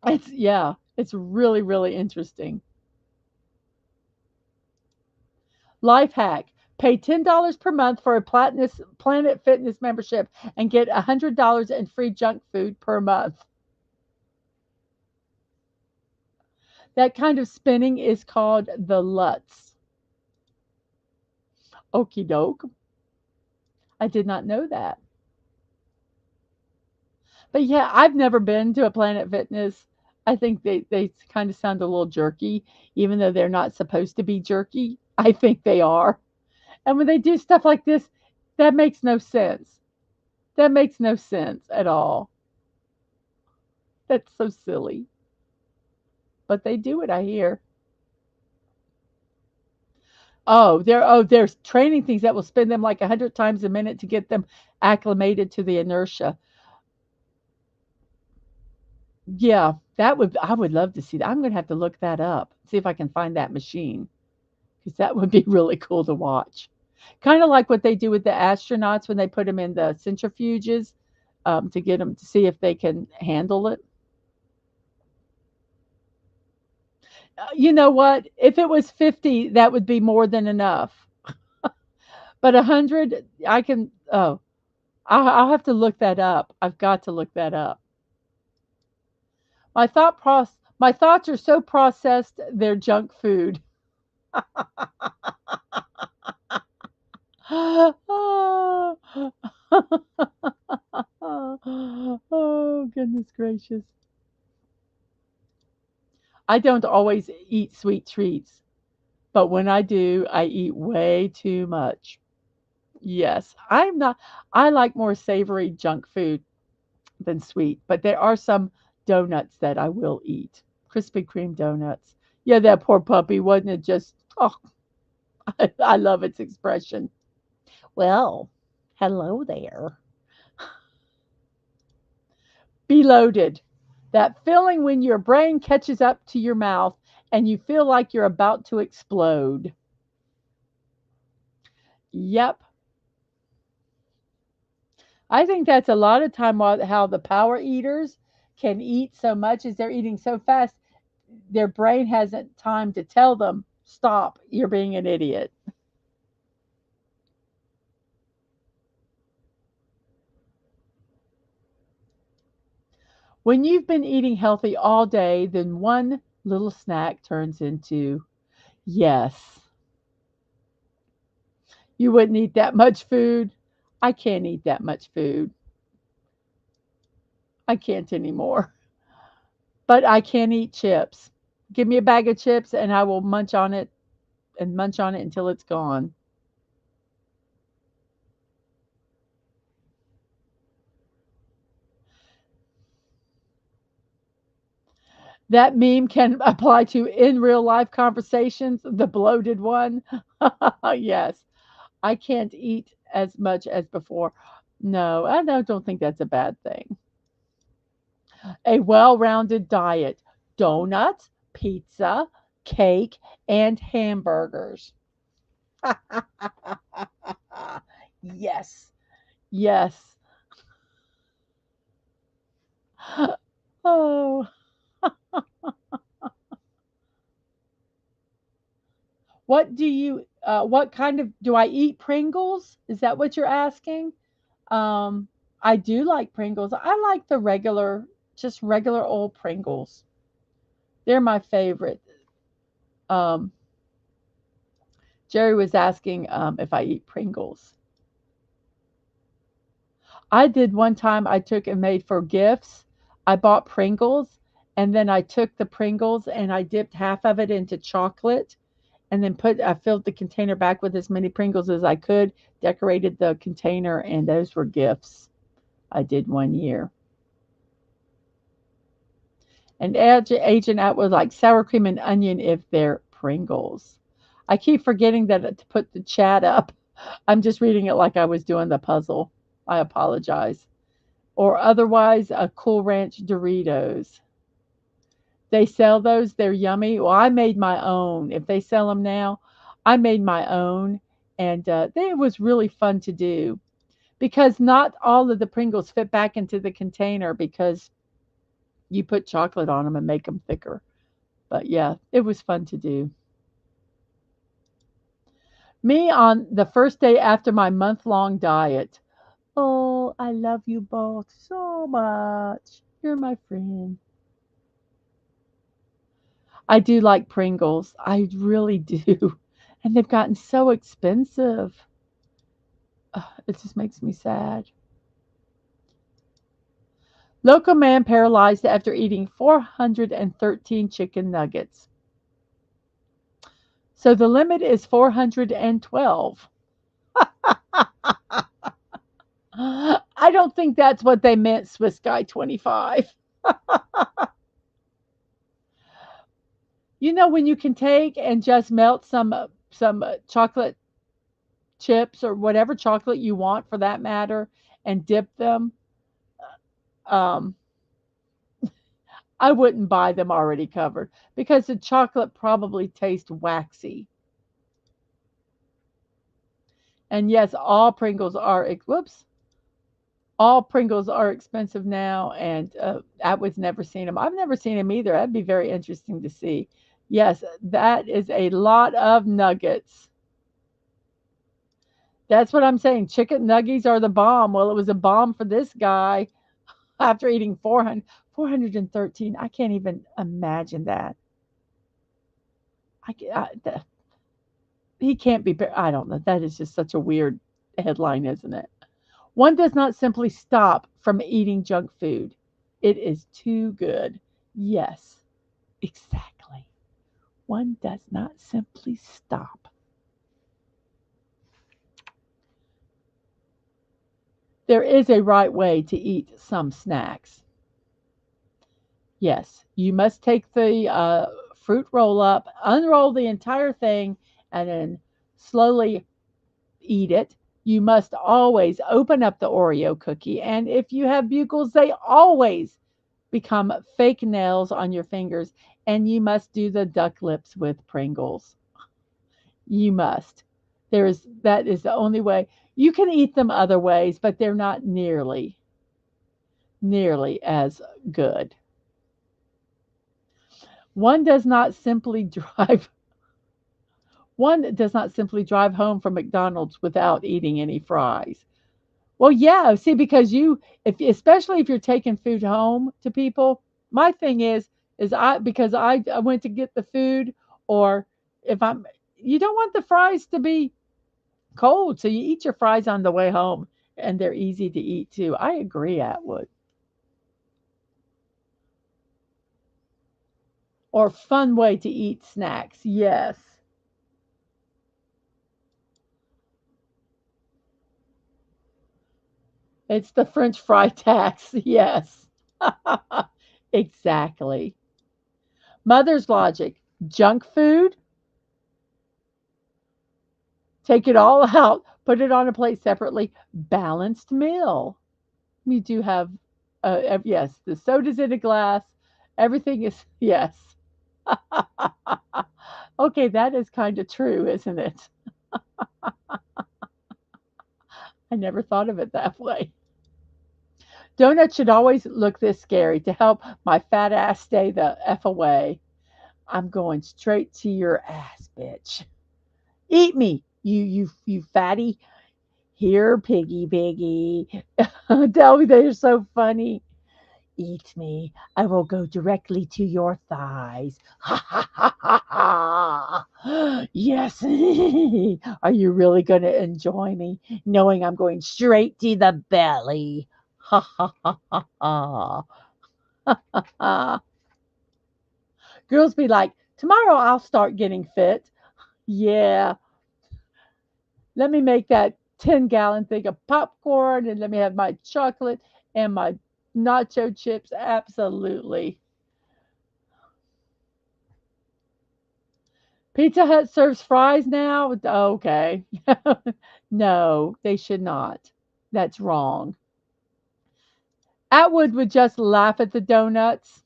it's yeah, it's really really interesting. Life hack. Pay $10 per month for a Planet Fitness membership and get $100 in free junk food per month. That kind of spinning is called the Lutz. Okie doke. I did not know that. But yeah, I've never been to a Planet Fitness. I think they kind of sound a little jerky, even though they're not supposed to be jerky. I think they are. And when they do stuff like this, that makes no sense. That makes no sense at all. That's so silly. But they do it, I hear. There's training things that will spin them like 100 times a minute to get them acclimated to the inertia. Yeah, I would love to see that. I'm gonna have to look that up, see if I can find that machine, because that would be really cool to watch. Kind of like what they do with the astronauts when they put them in the centrifuges to get them to see if they can handle it. You know what? If it was 50, that would be more than enough. But 100, I can. Oh, I'll have to look that up. I've got to look that up. My thoughts are so processed, they're junk food. Oh, oh, goodness gracious. I don't always eat sweet treats, but when I do, I eat way too much. Yes, I'm not, I like more savory junk food than sweet, but there are some donuts that I will eat. Krispy Kreme donuts. Yeah, that poor puppy, wasn't it just, oh, I love its expression. Well, hello there. Be loaded. That feeling when your brain catches up to your mouth and you feel like you're about to explode. Yep. I think that's a lot of time how the power eaters can eat so much as they're eating so fast, their brain hasn't time to tell them, stop, you're being an idiot. When you've been eating healthy all day, then one little snack turns into, yes, you wouldn't eat that much food. I can't eat that much food. I can't anymore. But I can eat chips. Give me a bag of chips and I will munch on it and munch on it until it's gone. That meme can apply to in real life conversations, the bloated one. Yes, I can't eat as much as before. No, don't think that's a bad thing. A well rounded diet: donuts, pizza, cake, and hamburgers. Yes, yes. Oh, what kind of, do I eat Pringles? Is that what you're asking? Um, I do like Pringles. I like the regular, just regular old Pringles. They're my favorite. Um, Jerry was asking if I eat Pringles. I did one time, I took and made for gifts. I bought Pringles and then I took the Pringles and I dipped half of it into chocolate and then I filled the container back with as many Pringles as I could, decorated the container, and those were gifts I did one year. And Agent Out was like sour cream and onion if they're Pringles. I keep forgetting that to put the chat up. I'm just reading it like I was doing the puzzle. I apologize. or otherwise Cool Ranch Doritos. They sell those. They're yummy. Well, I made my own. If they sell them now, I made my own, and it was really fun to do because not all of the Pringles fit back into the container because you put chocolate on them and make them thicker. But yeah, it was fun to do. Me on the first day after my month-long diet. Oh, I love you both so much. You're my friend. I do like Pringles. I really do. And they've gotten so expensive. Ugh, it just makes me sad. Local man paralyzed after eating 413 chicken nuggets. So the limit is 412. I don't think that's what they meant, Swiss Guy 25. You know when you can take and just melt some chocolate chips or whatever chocolate you want for that matter and dip them. Um, I wouldn't buy them already covered because the chocolate probably tastes waxy. And yes, all Pringles are expensive now, and I was never seen them. I've never seen them either. That'd be very interesting to see. Yes, that is a lot of nuggets. That's what I'm saying. Chicken nuggets are the bomb. Well, it was a bomb for this guy after eating 413. I can't even imagine that. He can't be. I don't know. That is just such a weird headline, isn't it? One does not simply stop from eating junk food. It is too good. Yes, exactly. One does not simply stop. There is a right way to eat some snacks. Yes, you must take the fruit roll up, unroll the entire thing, and then slowly eat it. You must always open up the Oreo cookie. And if you have bugles, they always become fake nails on your fingers. And you must do the duck lips with Pringles. You must. That is the only way. You can eat them other ways, but they're not nearly as good. One does not simply drive One does not simply drive home from McDonald's without eating any fries. Well, yeah, see, because if especially if you're taking food home to people, my thing is I went to get the food, or if I'm, you don't want the fries to be cold, so you eat your fries on the way home, and they're easy to eat too. I agree, Atwood. Or fun way to eat snacks. Yes, it's the French fry tax. Yes, exactly. Mother's logic: junk food, take it all out, put it on a plate separately, balanced meal. We do have, yes, the soda's in a glass. Everything is, yes. Okay, that is kind of true, isn't it? I never thought of it that way. Donuts should always look this scary to help my fat ass stay the F away. I'm going straight to your ass, bitch. Eat me, you fatty. Here, piggy, piggy. Tell me they're so funny. Eat me. I will go directly to your thighs. Ha ha ha ha ha. Yes. Are you really going to enjoy me knowing I'm going straight to the belly? Ha ha ha ha ha. Girls be like, tomorrow I'll start getting fit. Yeah, let me make that 10-gallon thing of popcorn and let me have my chocolate and my nacho chips. Absolutely. Pizza Hut serves fries now? Okay. No, they should not. That's wrong. Atwood would just laugh at the donuts,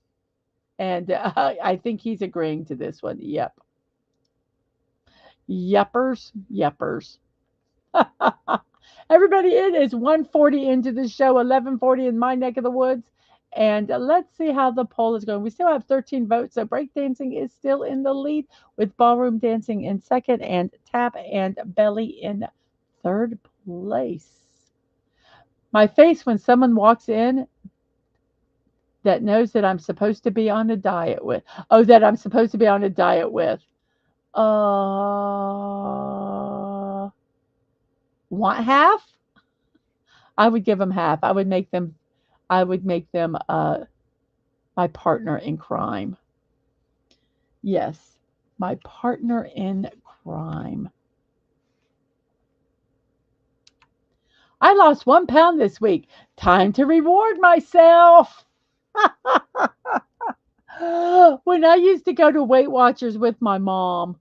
and I think he's agreeing to this one. Yep. Yuppers. Yuppers. Everybody, it is 1:40 into the show, 11:40 in my neck of the woods. And let's see how the poll is going. We still have 13 votes, so breakdancing is still in the lead, with ballroom dancing in second and tap and belly in third place. My face when someone walks in that knows that I'm supposed to be on a diet with. Oh, that I'm supposed to be on a diet with. Want half? I would give them half. I would make them my partner in crime. Yes, my partner in crime. I lost 1 pound this week. Time to reward myself. When I used to go to Weight Watchers with my mom,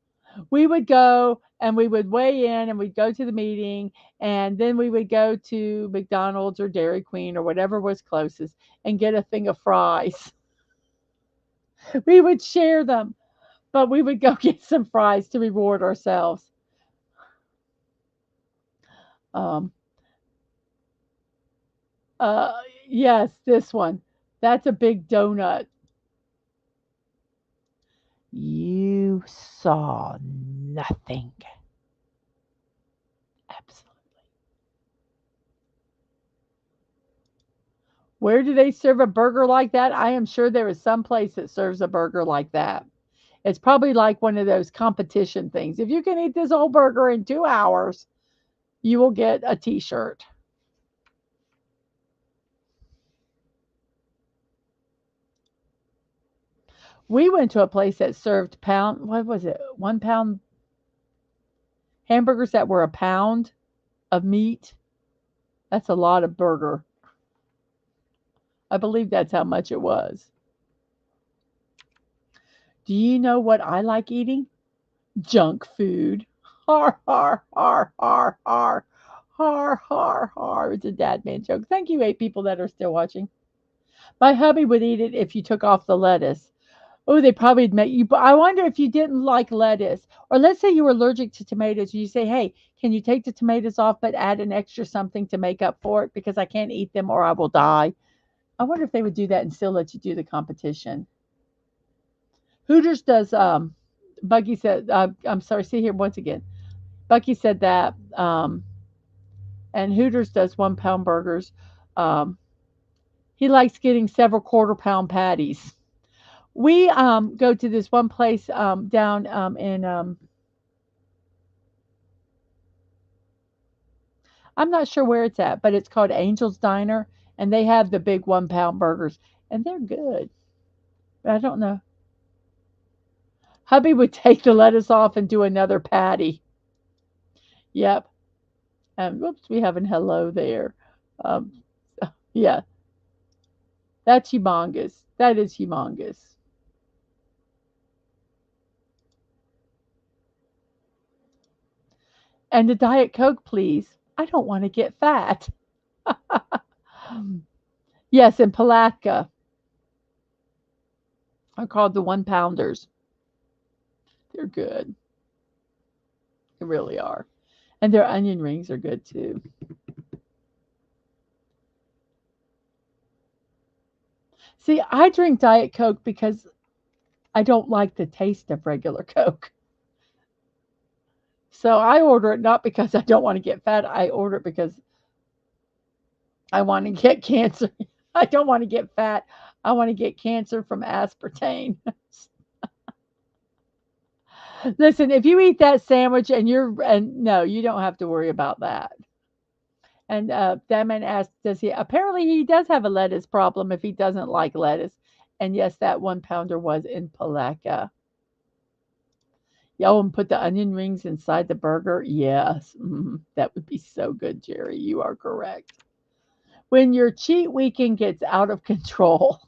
we would go and we would weigh in and we'd go to the meeting, and then we would go to McDonald's or Dairy Queen or whatever was closest and get a thing of fries. We would share them, but we would go get some fries to reward ourselves. Um, uh, yes, this one. That's a big donut. You saw nothing. Absolutely. Where do they serve a burger like that? I am sure there is some place that serves a burger like that. It's probably like one of those competition things. If you can eat this whole burger in 2 hours, you will get a t shirt. We went to a place that served what was it, 1 pound hamburgers that were a pound of meat. That's a lot of burger. I believe that's how much it was. Do you know what I like eating? Junk food. Har, har, har, har, har. Har, har, har. It's a dad man joke. Thank you, 8 people that are still watching. My hubby would eat it if you took off the lettuce. Oh, they probably would make you. But I wonder if you didn't like lettuce, or let's say you were allergic to tomatoes. You say, "Hey, can you take the tomatoes off, but add an extra something to make up for it because I can't eat them or I will die." I wonder if they would do that and still let you do the competition. Hooters does. Buggy said. I'm sorry. See here once again. Bucky said that. And Hooters does 1 pound burgers. Um, he likes getting several quarter-pound patties. We go to this one place down in I'm not sure where it's at, but it's called Angel's Diner, and they have the big 1 pound burgers, and they're good. But I don't know. Hubby would take the lettuce off and do another patty. Yep. And whoops, we have an hello there. Um, yeah, that's humongous. That is humongous. And a Diet Coke, please. I don't want to get fat. Yes, in Palatka are called the 1 pounders. They're good. They really are. And their onion rings are good too. See, I drink Diet Coke because I don't like the taste of regular Coke. So I order it not because I don't want to get fat. I order it because I want to get cancer. I don't want to get fat. I want to get cancer from aspartame. Listen, if you eat that sandwich and no, you don't have to worry about that. And that man asked, does he? Apparently, he does have a lettuce problem if he doesn't like lettuce. And yes, that 1 pounder was in Palatka. Yo, and put the onion rings inside the burger. Yes, that would be so good, Jerry. You are correct. When your cheat weekend gets out of control,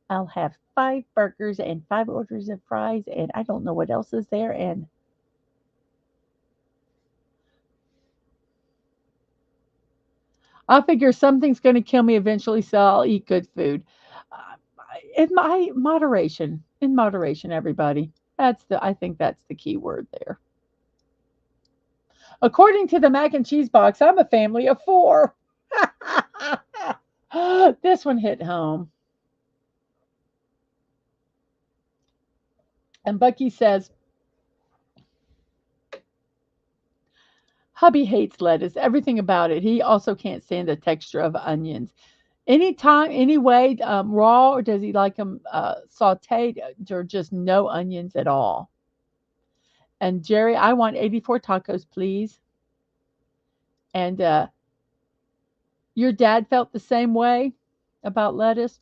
I'll have 5 burgers and 5 orders of fries, and I don't know what else is there. And I figure something's going to kill me eventually, so I'll eat good food. Uh, in moderation, everybody. I think that's the key word there. According to the mac and cheese box, I'm a family of four. This one hit home. And Bucky says, hubby hates lettuce, everything about it. He also can't stand the texture of onions. Anytime, anyway, raw, or does he like them sauteed, or just no onions at all? And Jerry, I want 84 tacos, please. And your dad felt the same way about lettuce.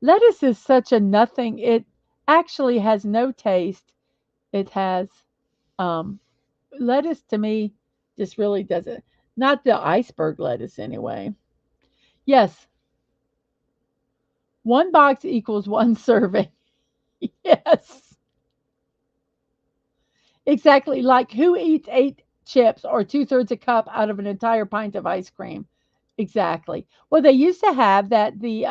Lettuce is such a nothing. It actually has no taste. It has um, lettuce to me just really doesn't. Not the iceberg lettuce anyway. Yes, one box equals one serving. Yes, exactly. Like who eats eight chips or two-thirds a cup out of an entire pint of ice cream? Exactly. Well, they used to have that the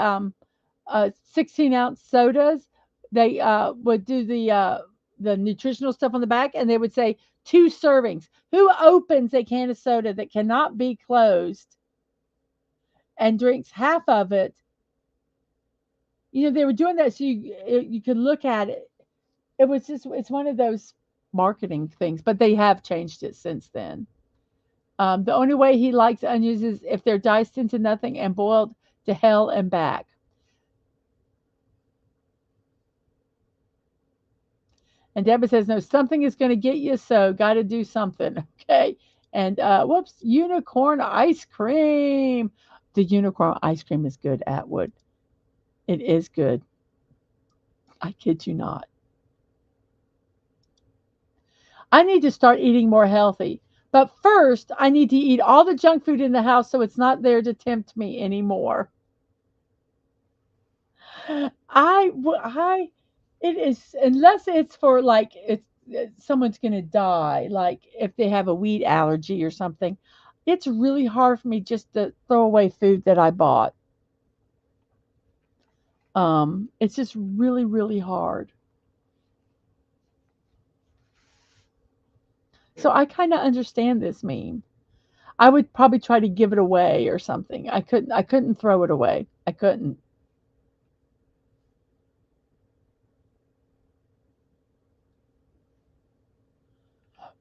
16-ounce sodas. They would do the nutritional stuff on the back, and they would say two servings. Who opens a can of soda that cannot be closed and drinks half of it? You know, they were doing that so you could look at it. It was just it's one of those marketing things, but they have changed it since then. The only way he likes onions is if they're diced into nothing and boiled to hell and back. And Deborah says, no, something is going to get you, so got to do something. Okay. And whoops, unicorn ice cream. The unicorn ice cream is good, Atwood. It is good. I kid you not. I need to start eating more healthy. But first, I need to eat all the junk food in the house so it's not there to tempt me anymore. I it is unless it's for like someone's going to die, like if they have a wheat allergy or something. It's really hard for me just to throw away food that I bought. It's just really hard. So I kind of understand this meme. I would probably try to give it away or something. I couldn't throw it away. I couldn't.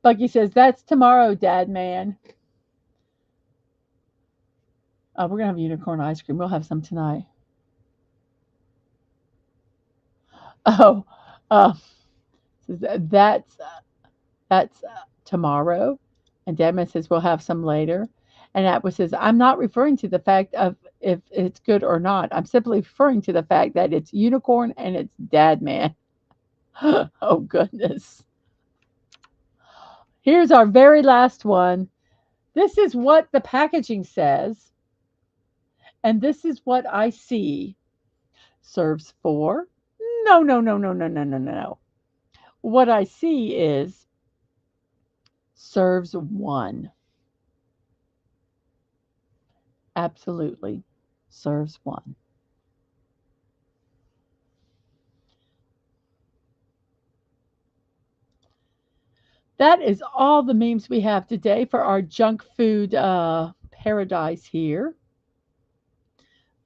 Bucky says that's tomorrow, Dad man. We're gonna have unicorn ice cream. We'll have some tonight. Oh, uh, that's tomorrow, and Deadman says we'll have some later, and Atwood says I'm not referring to the fact of if it's good or not. I'm simply referring to the fact that it's unicorn and it's Dadman. Oh goodness! Here's our very last one. This is what the packaging says, and this is what I see. Serves four. No, no, no, no, no, no, no, no. What I see is serves one. Absolutely serves one. That is all the memes we have today for our junk food paradise here.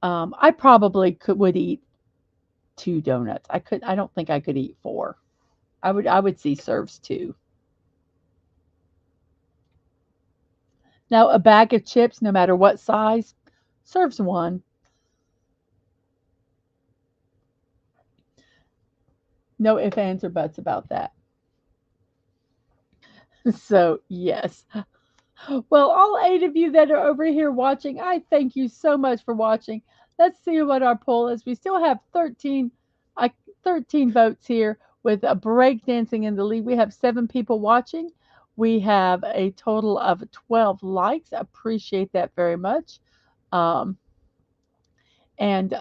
I probably would eat two donuts. I don't think I could eat four. I would see serves two. Now a bag of chips, no matter what size, serves one. No ifs, ands, or buts about that. So yes. Well, all eight of you that are over here watching, I thank you so much for watching. Let's see what our poll is. We still have 13, 13 votes here with a breakdancing in the lead. We have 7 people watching. We have a total of 12 likes. I appreciate that very much. Um, and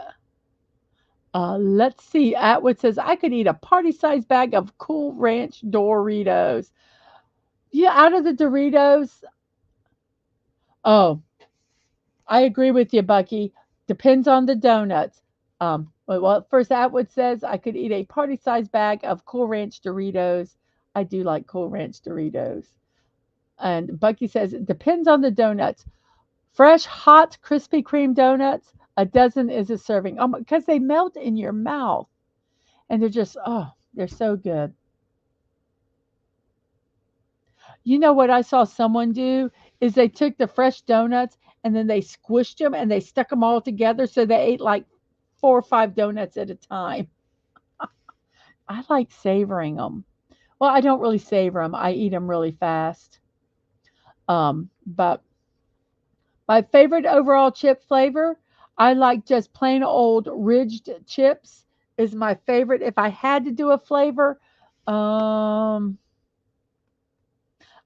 let's see. Atwood says, I could eat a party-sized bag of Cool Ranch Doritos. Yeah, out of the Doritos. Oh, I agree with you, Bucky. Depends on the donuts. Well, first Atwood says I could eat a party-sized bag of Cool Ranch Doritos. I do like Cool Ranch Doritos. And Bucky says it depends on the donuts. Fresh, hot, Krispy Kreme donuts, a dozen is a serving. Oh, because they melt in your mouth, and they're just they're so good. You know what I saw someone do is they took the fresh donuts and then they squished them and they stuck them all together so they ate like 4 or 5 donuts at a time. I like savoring them. Well, I don't really savor them. I eat them really fast. But my favorite overall chip flavor, I like just plain old ridged chips is my favorite. If I had to do a flavor, um,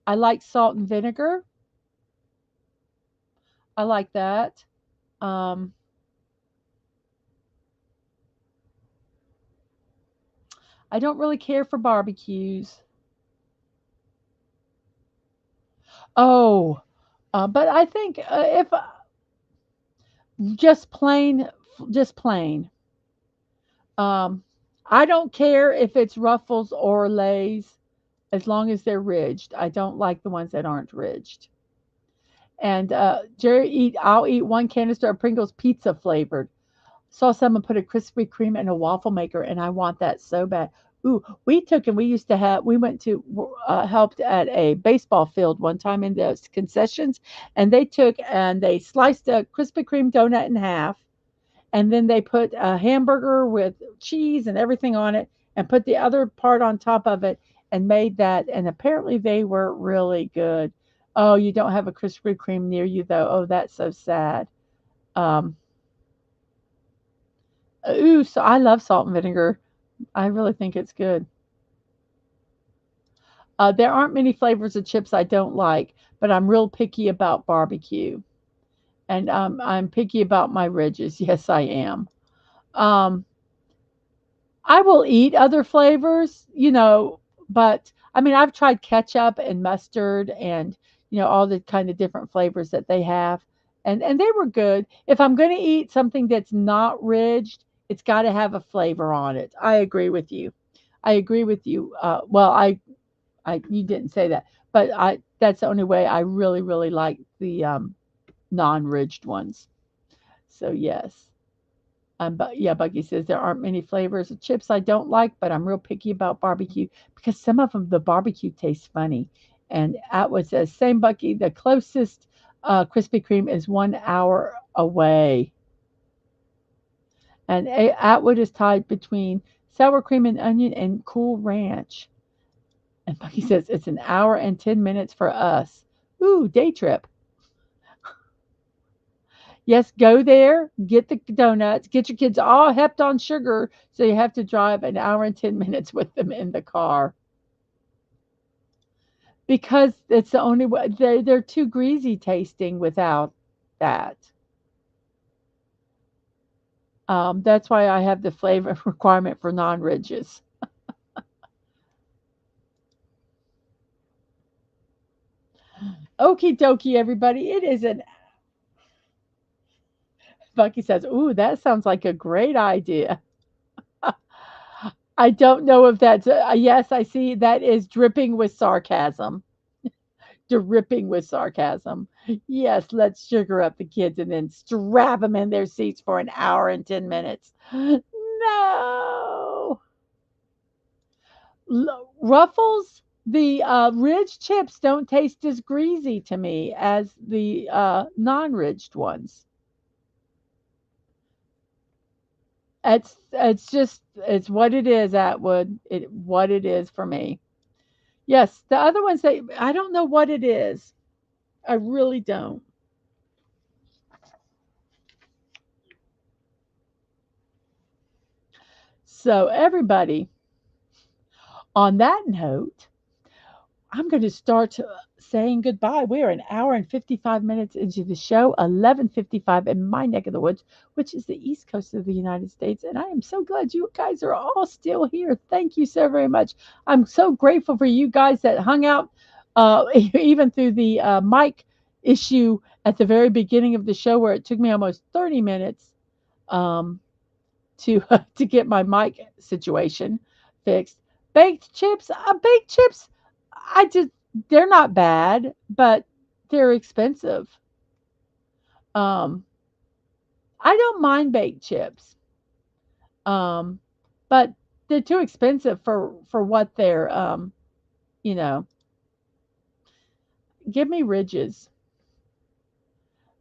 I like salt and vinegar. I like that. Um, I don't really care for barbecues. Oh, but I think if just plain, just plain. Um, I don't care if it's Ruffles or Lay's as long as they're ridged. I don't like the ones that aren't ridged. And I'll eat one canister of Pringles pizza flavored. Saw someone put a Krispy Kreme in a waffle maker, and I want that so bad. Ooh, we used to have, we went to, helped at a baseball field one time in the concessions, and they took and they sliced a Krispy Kreme donut in half, and then they put a hamburger with cheese and everything on it, and put the other part on top of it, and made that. And apparently, they were really good. Oh, you don't have a Krispy Kreme near you, though. Oh, that's so sad. Um, ooh, so I love salt and vinegar. I really think it's good. There aren't many flavors of chips I don't like, but I'm real picky about barbecue, and I'm picky about my ridges. Yes, I am. Um, I will eat other flavors, but I mean, I've tried ketchup and mustard and all the kind of different flavors that they have, and they were good. If I'm going to eat something that's not ridged, it's got to have a flavor on it. I agree with you. I agree with you. Well, I you didn't say that, but I that's the only way I really like the non-ridged ones. So yes. But yeah, Buggy says there aren't many flavors of chips I don't like, but I'm real picky about barbecue because some of them the barbecue tastes funny. And Atwood says same Bucky. The closest Krispy Kreme is 1 hour away, and Atwood is tied between sour cream and onion and Cool Ranch. And Bucky says it's an hour and 10 minutes for us. Ooh, day trip. Yes, go there, get the donuts, get your kids all hepped on sugar, so you have to drive an hour and 10 minutes with them in the car because it's the only way. They're too greasy tasting without that. That's why I have the flavor requirement for non-ridges. Okie dokie, everybody. It is an Bucky says, "Ooh, that sounds like a great idea." I don't know if that's yes. I see that is dripping with sarcasm. Dripping with sarcasm. Yes, let's sugar up the kids and then strap them in their seats for an hour and 10 minutes. No. Ruffles, the ridged chips don't taste as greasy to me as the non-ridged ones. It's what it is, Atwood. What it is for me. Yes, the other ones I don't know what it is. I really don't. So everybody, on that note, I'm going to start saying goodbye. We're an hour and 55 minutes into the show, 11:55 in my neck of the woods, which is the east coast of the United States. And I am so glad you guys are all still here. Thank you so very much. I'm so grateful for you guys that hung out, even through the mic issue at the very beginning of the show where it took me almost 30 minutes um, to to get my mic situation fixed. Baked chips, I just they're not bad, but they're expensive. Um, I don't mind baked chips, um, but they're too expensive for what they're. You know, give me ridges.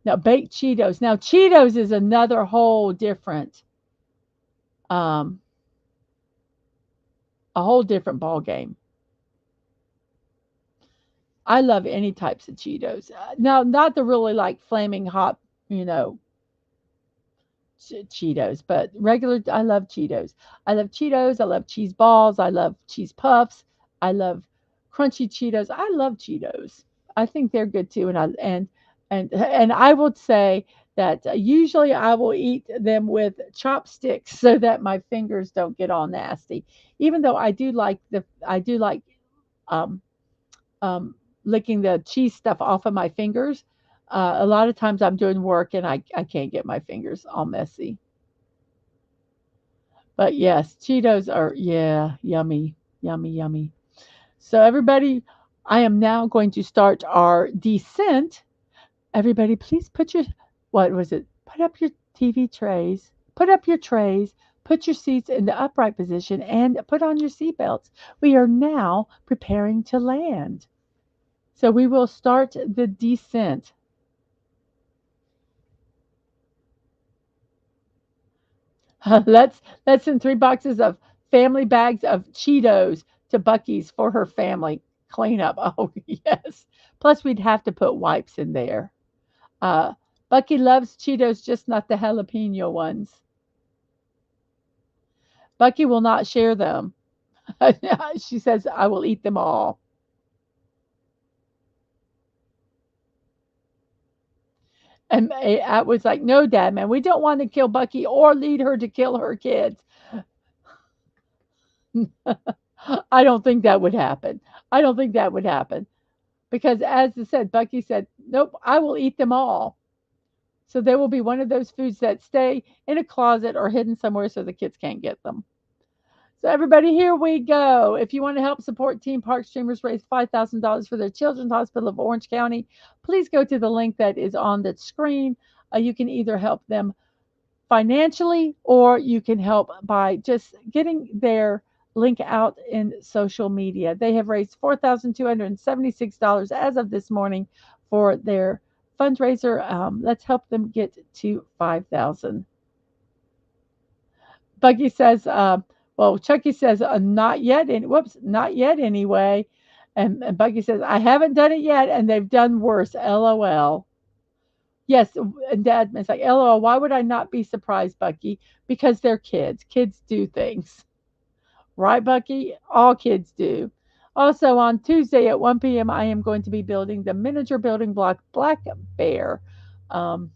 Now baked Cheetos. Now Cheetos is another whole different, um, a whole different ball game. I love any types of Cheetos. Now, not the really like flaming hot, you know, Cheetos, but regular. I love Cheetos. I love Cheetos. I love cheese balls. I love cheese puffs. I love crunchy Cheetos. I love Cheetos. I think they're good too. And I would say that usually I will eat them with chopsticks so that my fingers don't get all nasty. Even though I do like um, um, licking the cheese stuff off of my fingers. A lot of times I'm doing work and I can't get my fingers all messy. But yes, Cheetos are, yeah, yummy, yummy, yummy. So, everybody, I am now going to start our descent. Everybody, please put your, what was it? Put up your TV trays, put up your trays, put your seats in the upright position, and put on your seatbelts. We are now preparing to land. So we will start the descent. let's send 3 boxes of family bags of Cheetos to Bucky's for her family cleanup. Oh yes. Plus we'd have to put wipes in there. Uh, Bucky loves Cheetos, just not the jalapeno ones. Bucky will not share them. She says, I will eat them all. And I was like, no, Dad, man, we don't want to kill Bucky or lead her to kill her kids. I don't think that would happen. I don't think that would happen. Because as I said, Bucky said, nope, I will eat them all. So they will be one of those foods that stay in a closet or hidden somewhere so the kids can't get them. So everybody, here we go. If you want to help support Team Park Streamers raise $5,000 for their Children's Hospital of Orange County, please go to the link that is on the screen. You can either help them financially, or you can help by just getting their link out in social media. They have raised $4,276 as of this morning for their fundraiser. Let's help them get to 5,000. Buggy says, well, Chucky says, not yet. And whoops, not yet anyway. And Buggy says, I haven't done it yet, and they've done worse. LOL. Yes, and Dad is like, LOL, why would I not be surprised, Bucky? Because they're kids. Kids do things. Right, Bucky? All kids do. Also, on Tuesday at 1 p.m., I am going to be building the miniature building block Black Bear. Um,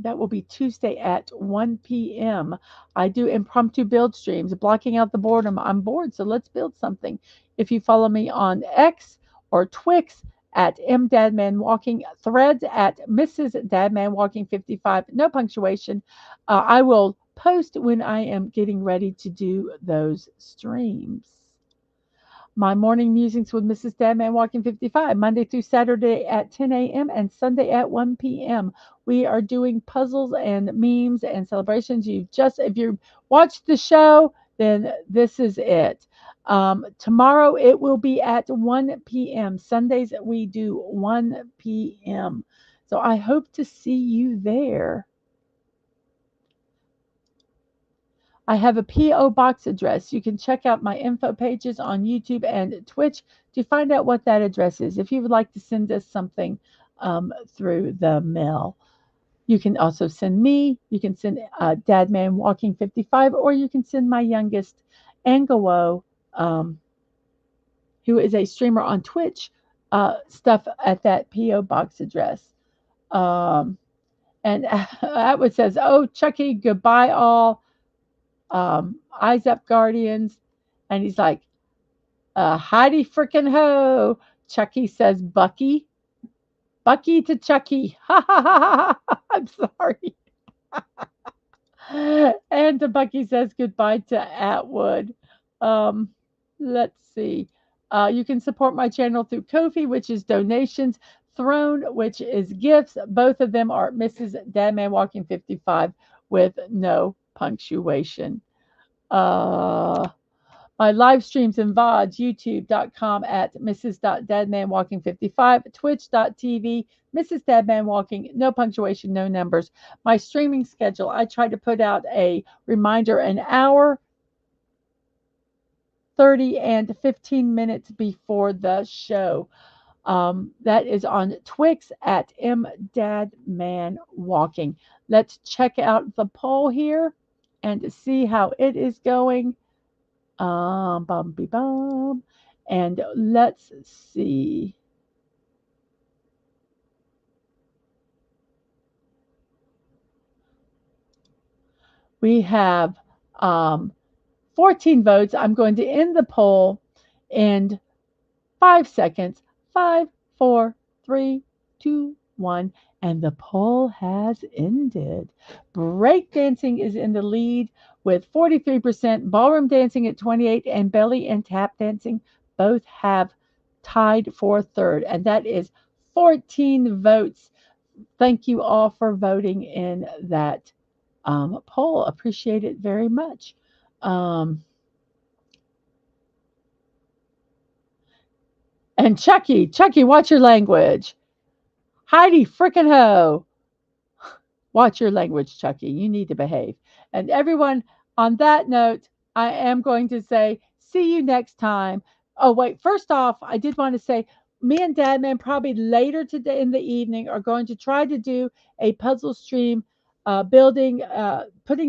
that will be Tuesday at 1 p.m. I do impromptu build streams, blocking out the boredom. I'm bored, so let's build something. If you follow me on X or Twix at MDadmanWalking, threads at Mrs.DadmanWalking55, no punctuation, I will post when I am getting ready to do those streams. My morning musings with Mrs. Dadman Walking 55, Monday through Saturday at 10 a.m. and Sunday at 1 p.m. We are doing puzzles and memes and celebrations. If you watched the show, then this is it. Tomorrow it will be at 1 p.m. Sundays we do 1 p.m. So I hope to see you there. I have a P.O. box address. You can check out my info pages on YouTube and Twitch to find out what that address is if you would like to send us something through the mail. You can also send me, you can send DadmanWalking55, or you can send my youngest, Angelo, who is a streamer on Twitch, stuff at that P.O. box address. And Atwood says, oh, Chucky, goodbye all. Eyes Up Guardians, and he's like, Heidi frickin' ho. Chucky says, Bucky. Bucky to Chucky. Ha ha ha ha ha. I'm sorry. And Bucky says goodbye to Atwood. Um, let's see. You can support my channel through Kofi, which is donations, Throne, which is gifts. Both of them are Mrs.DadmanWalking55 with no punctuation. Uh, my live streams and VODs, youtube.com at Mrs.DadmanWalking55, twitch.tv, Mrs. Dadman Walking, no punctuation, no numbers. My streaming schedule, I try to put out a reminder an hour, 30, and 15 minutes before the show. That is on Twix at MDadmanWalking. Let's check out the poll here and see how it is going. Bumpy bum. And let's see. We have 14 votes. I'm going to end the poll in 5 seconds. 5, 4, 3, 2, 1. And the poll has ended. Breakdancing is in the lead with 43%, ballroom dancing at 28, and belly and tap dancing both have tied for third. And that is 14 votes. Thank you all for voting in that poll. Appreciate it very much. And Chucky, watch your language. Heidi frickin' ho. Watch your language, Chucky. You need to behave. And everyone, on that note, I am going to say, see you next time. Oh, wait. First off, I did want to say, me and Dadman probably later today in the evening are going to try to do a puzzle stream putting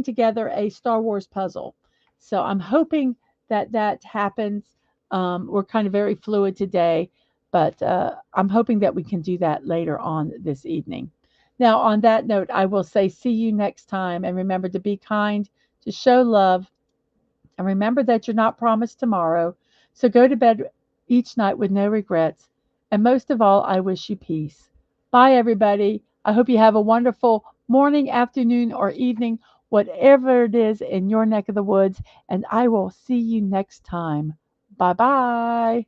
together a Star Wars puzzle. So I'm hoping that that happens. We're kind of very fluid today, but I'm hoping that we can do that later on this evening. Now, on that note, I will say see you next time. And remember to be kind, to show love, and remember that you're not promised tomorrow. So go to bed each night with no regrets. And most of all, I wish you peace. Bye, everybody. I hope you have a wonderful morning, afternoon, or evening, whatever it is in your neck of the woods. And I will see you next time. Bye bye.